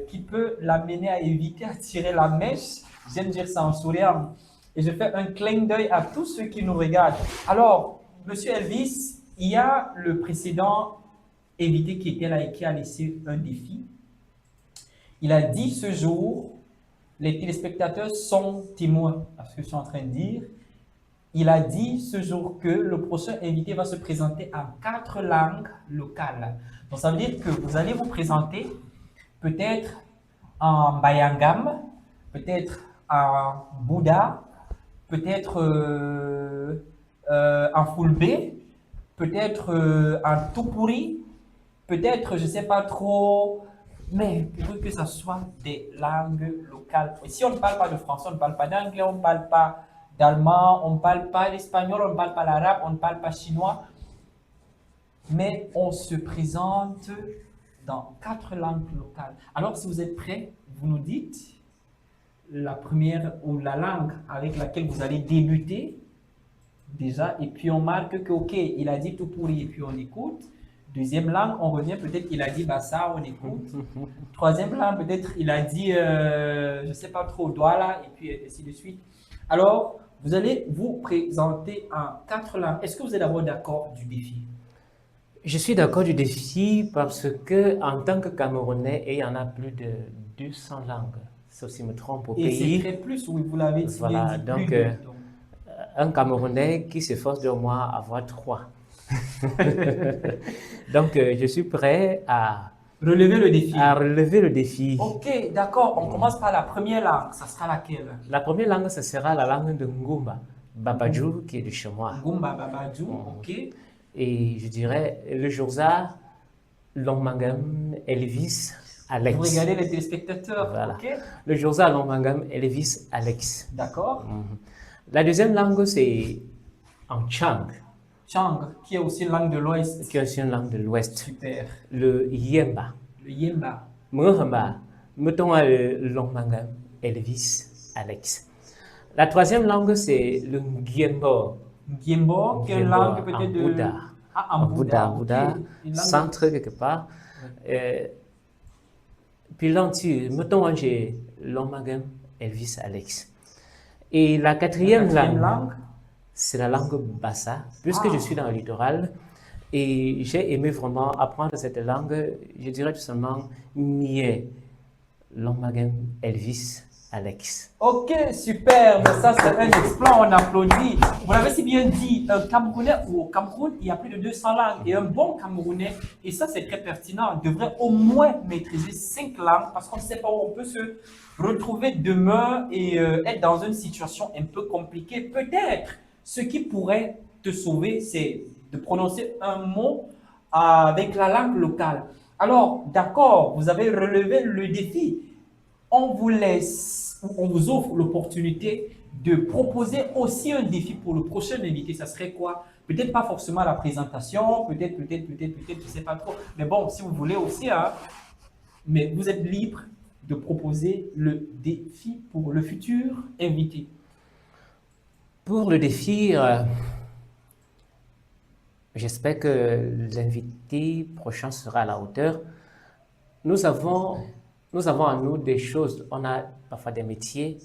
qui peut l'amener à éviter, à tirer la mèche. J'aime dire ça en souriant. Et je fais un clin d'œil à tous ceux qui nous regardent. Alors, Monsieur Elvis, il y a le précédent invité qui était là et qui a laissé un défi. Il a dit ce jour, les téléspectateurs sont témoins à ce que je suis en train de dire. Il a dit ce jour que le prochain invité va se présenter en 4 langues locales. Donc ça veut dire que vous allez vous présenter peut-être en Bayangam, peut-être en Bouddha, peut-être en Fulbe, peut-être en Tupuri, peut-être, je ne sais pas trop, mais pour que ça soit des langues locales. Et si on ne parle pas de français, on ne parle pas d'anglais, on ne parle pas d'allemand, on ne parle pas l'espagnol, on ne parle pas l'arabe, on ne parle pas chinois, mais on se présente dans 4 langues locales. Alors, si vous êtes prêts, vous nous dites la première ou la langue avec laquelle vous allez débuter déjà, et puis on marque que, ok, il a dit tout pourri, et puis on écoute. Deuxième langue, on revient, peut-être il a dit Bassa, on écoute. Troisième langue, peut-être il a dit, je ne sais pas trop, Douala, et puis ainsi de suite. Alors, vous allez vous présenter en 4 langues. Est-ce que vous êtes d'abord d'accord du défi? Je suis d'accord du défi parce que en tant que Camerounais, et il y en a plus de 200 langues, sauf si je me trompe au Et pays. c'est très plus, oui, vous l'avez dit. Voilà, dit donc, plus de- un Camerounais qui s'efforce de moi avoir 3. Donc, je suis prêt à Relever le défi. relever le défi. Ok, d'accord, on commence par la première langue. Ça sera laquelle? La première langue, ce sera la langue de Ngumba, Babadjou, qui est de chez moi. Gumba Babadjou, ok. Et je dirais le Jourza, Longmangam, Elvis, Alex. Vous regardez les téléspectateurs, Voilà. ok? Le Jourza, Longmangam, Elvis, Alex. D'accord. La deuxième langue, c'est en Chang, Chang, qui est aussi une langue de l'Ouest. qui est aussi une langue de l'Ouest. Super. Le Yemba. Le Yemba. Mwamba, mettons le Longmangam, Elvis, Alex. La troisième langue, c'est le Ngiembo. Ngiembo, qui est une Ngiembo, langue peut-être en de... Bouddha. Ah, en Bouddha. ok. Bouddha, Une langue- centre quelque part. Puis là, mettons, j'ai Longmangam, Elvis, Alex. Et la quatrième langue, c'est la langue Bassa, puisque je suis dans le littoral et j'ai aimé vraiment apprendre cette langue. Je dirais tout simplement Mie, Longmangam, Elvis, Alex. Ok, super, mais ça c'est un exploit, on applaudit. Vous l'avez si bien dit, un Camerounais ou au Cameroun, il y a plus de 200 langues. Et un bon Camerounais, et ça c'est très pertinent, devrait au moins maîtriser 5 langues parce qu'on ne sait pas où on peut se retrouver demain et être dans une situation un peu compliquée. Peut-être ce qui pourrait te sauver, c'est de prononcer un mot avec la langue locale. Alors, d'accord, vous avez relevé le défi. On vous laisse, on vous offre l'opportunité de proposer aussi un défi pour le prochain invité. Ça serait quoi? Peut-être pas forcément la présentation, peut-être, je ne sais pas trop. Mais bon, si vous voulez aussi, hein, mais vous êtes libre de proposer le défi pour le futur invité. Pour le défi, j'espère que l'invité prochain sera à la hauteur. Nous avons en nous des choses, on a parfois des métiers,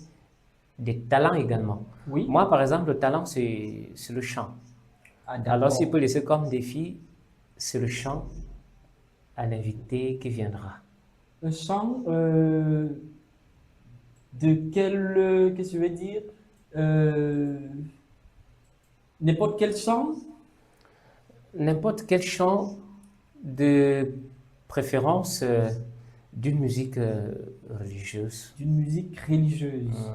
des talents également. Oui. Moi, par exemple, le talent, c'est le chant. Ah, d'accord. Alors, s'il peut laisser comme défi, c'est le chant à l'invité qui viendra. Un chant de quel, qu'est-ce que je veux dire? N'importe quel chant? N'importe quel chant de préférence d'une musique religieuse. D'une musique religieuse.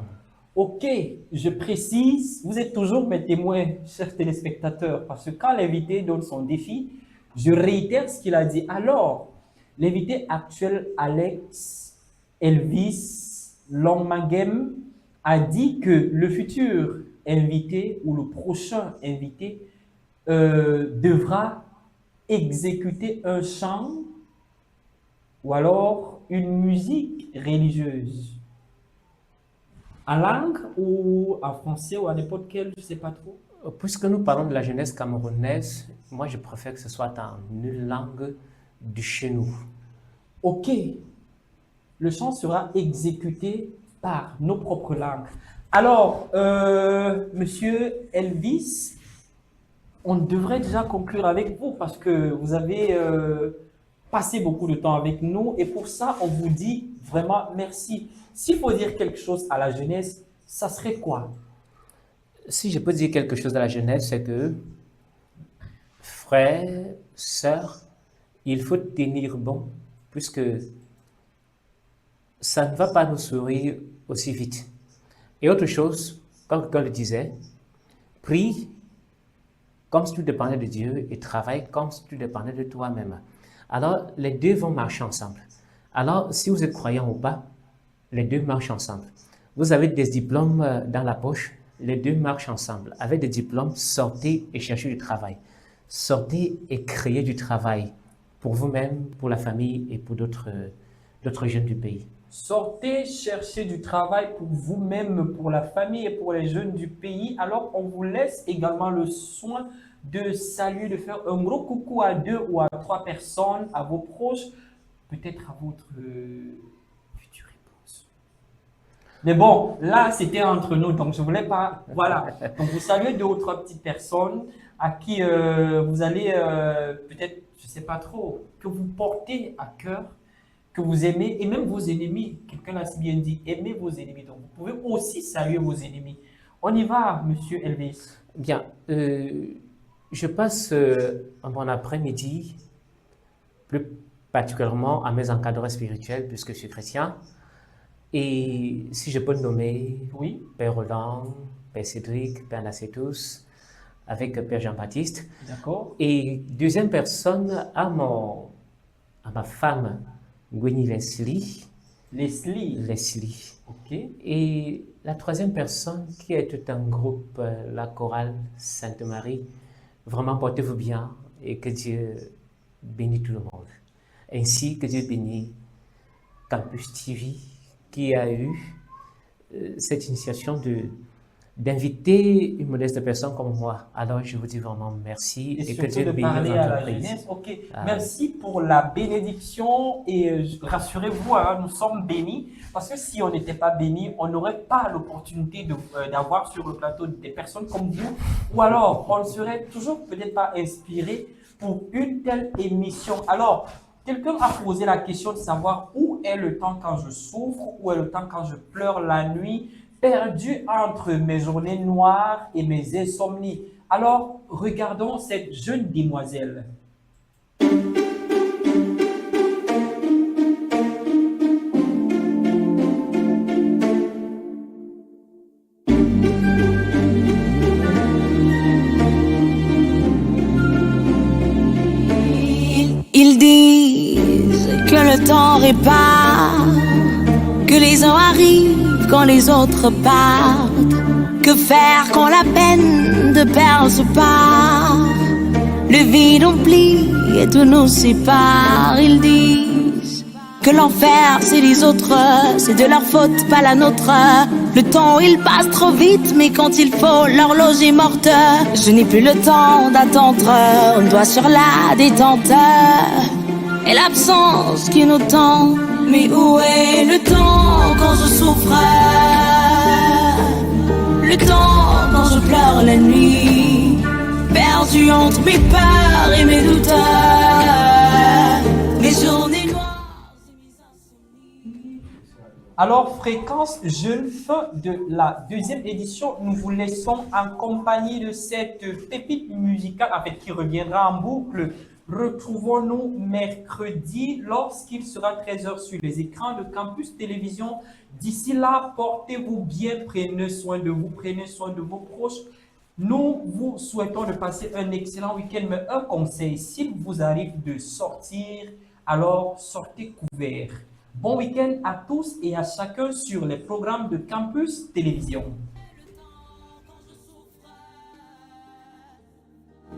Ok, je précise, vous êtes toujours mes témoins, chers téléspectateurs, parce que quand l'invité donne son défi, je réitère ce qu'il a dit. Alors, l'invité actuel, Alex Elvis Longmangam, a dit que le futur invité ou le prochain invité devra exécuter un chant ou alors une musique religieuse. En langue ou en français ou à n'importe quel, je ne sais pas trop. Puisque nous parlons de la jeunesse camerounaise, moi je préfère que ce soit en une langue de chez nous. Ok, le chant sera exécuté par nos propres langues. Alors, monsieur Elvis, on devrait déjà conclure avec vous parce que vous avez passé beaucoup de temps avec nous et pour ça, on vous dit vraiment merci. S'il faut dire quelque chose à la jeunesse, ça serait quoi? Si je peux dire quelque chose à la jeunesse, c'est que, frères, sœurs, il faut tenir bon, puisque ça ne va pas nous sourire aussi vite. Et autre chose, comme quelqu'un le disait, prie comme si tu dépendais de Dieu et travaille comme si tu dépendais de toi-même. Alors, les deux vont marcher ensemble. Alors, si vous êtes croyant ou pas, les deux marchent ensemble. Vous avez des diplômes dans la poche, les deux marchent ensemble. Avec des diplômes, sortez et cherchez du travail. Sortez et créez du travail pour vous-même, pour la famille et pour d'autres jeunes du pays. Sortez chercher du travail pour vous-même, pour la famille et pour les jeunes du pays. Alors, on vous laisse également le soin de saluer, de faire un gros coucou à 2 ou à 3 personnes, à vos proches, peut-être à votre future épouse. Mais bon, là, c'était entre nous, donc je ne voulais pas... Voilà. Donc, vous saluez 2 ou 3 petites personnes à qui vous allez peut-être, je ne sais pas trop, que vous portez à cœur, que vous aimez, et même vos ennemis. Quelqu'un l'a si bien dit, aimez vos ennemis. Donc, vous pouvez aussi saluer vos ennemis. On y va, monsieur Elvis. Bien, je passe un bon après-midi, plus particulièrement à mes encadreurs spirituels, puisque je suis chrétien. Et si je peux nommer, oui, Père Roland, Père Cédric, Père Nacetus, avec Père Jean-Baptiste. D'accord. Et deuxième personne, à ma femme, Gwenny Leslie. Leslie. Ok. Et la troisième personne qui est tout un groupe, la chorale Sainte-Marie. Vraiment, portez-vous bien et que Dieu bénisse tout le monde. Ainsi que Dieu bénisse Campus TV qui a eu cette initiation d'inviter une modeste personne comme moi. Alors, je vous dis vraiment merci et que Dieu de bénisse parler votre à la entreprise. jeunesse. Ok, merci pour la bénédiction et rassurez-vous, hein, nous sommes bénis parce que si on n'était pas bénis, on n'aurait pas l'opportunité d'avoir sur le plateau des personnes comme vous ou alors on ne serait toujours peut-être pas inspiré pour une telle émission. Alors, quelqu'un a posé la question de savoir où est le temps quand je souffre, où est le temps quand je pleure la nuit, perdu entre mes journées noires et mes insomnies. Alors, regardons cette jeune demoiselle. Ils disent que le temps répare, que les uns arrivent quand les autres partent. Que faire quand la peine de perdre se part? Le vide oublie et tout nous sépare. Ils disent que l'enfer c'est les autres, c'est de leur faute, pas la nôtre. Le temps il passe trop vite, mais quand il faut, l'horloge est morte. Je n'ai plus le temps d'attendre, on doit sur la détente. Et l'absence qui nous tend, mais où est le temps quand je souffre? Le temps quand je pleure la nuit, perdu entre mes peurs et mes doutes, mes journées noires et mes insomnies. Alors, Fréquence Jeune, fin de la 2e édition, nous vous laissons en compagnie de cette pépite musicale qui reviendra en boucle. Retrouvons-nous mercredi lorsqu'il sera 13h sur les écrans de Campus Télévision. D'ici là, portez-vous bien, prenez soin de vous, prenez soin de vos proches. Nous vous souhaitons de passer un excellent week-end, mais un conseil, s'il vous arrive de sortir, alors sortez couverts. Bon week-end à tous et à chacun sur les programmes de Campus Télévision.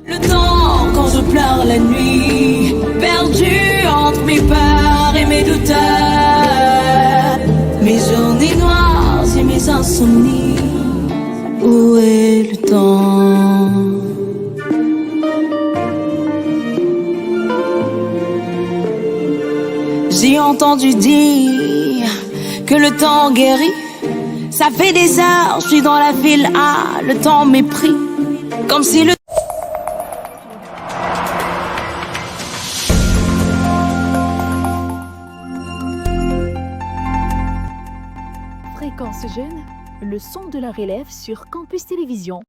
Le temps quand je pleure la nuit, perdu entre mes peurs et mes doutes, mes journées noires et mes insomnies. Où est le temps? J'ai entendu dire que le temps guérit. Ça fait des heures, je suis dans la ville, le temps m'est pris. Comme si le Fréquence Jeune, le son de la relève sur Campus Télévision.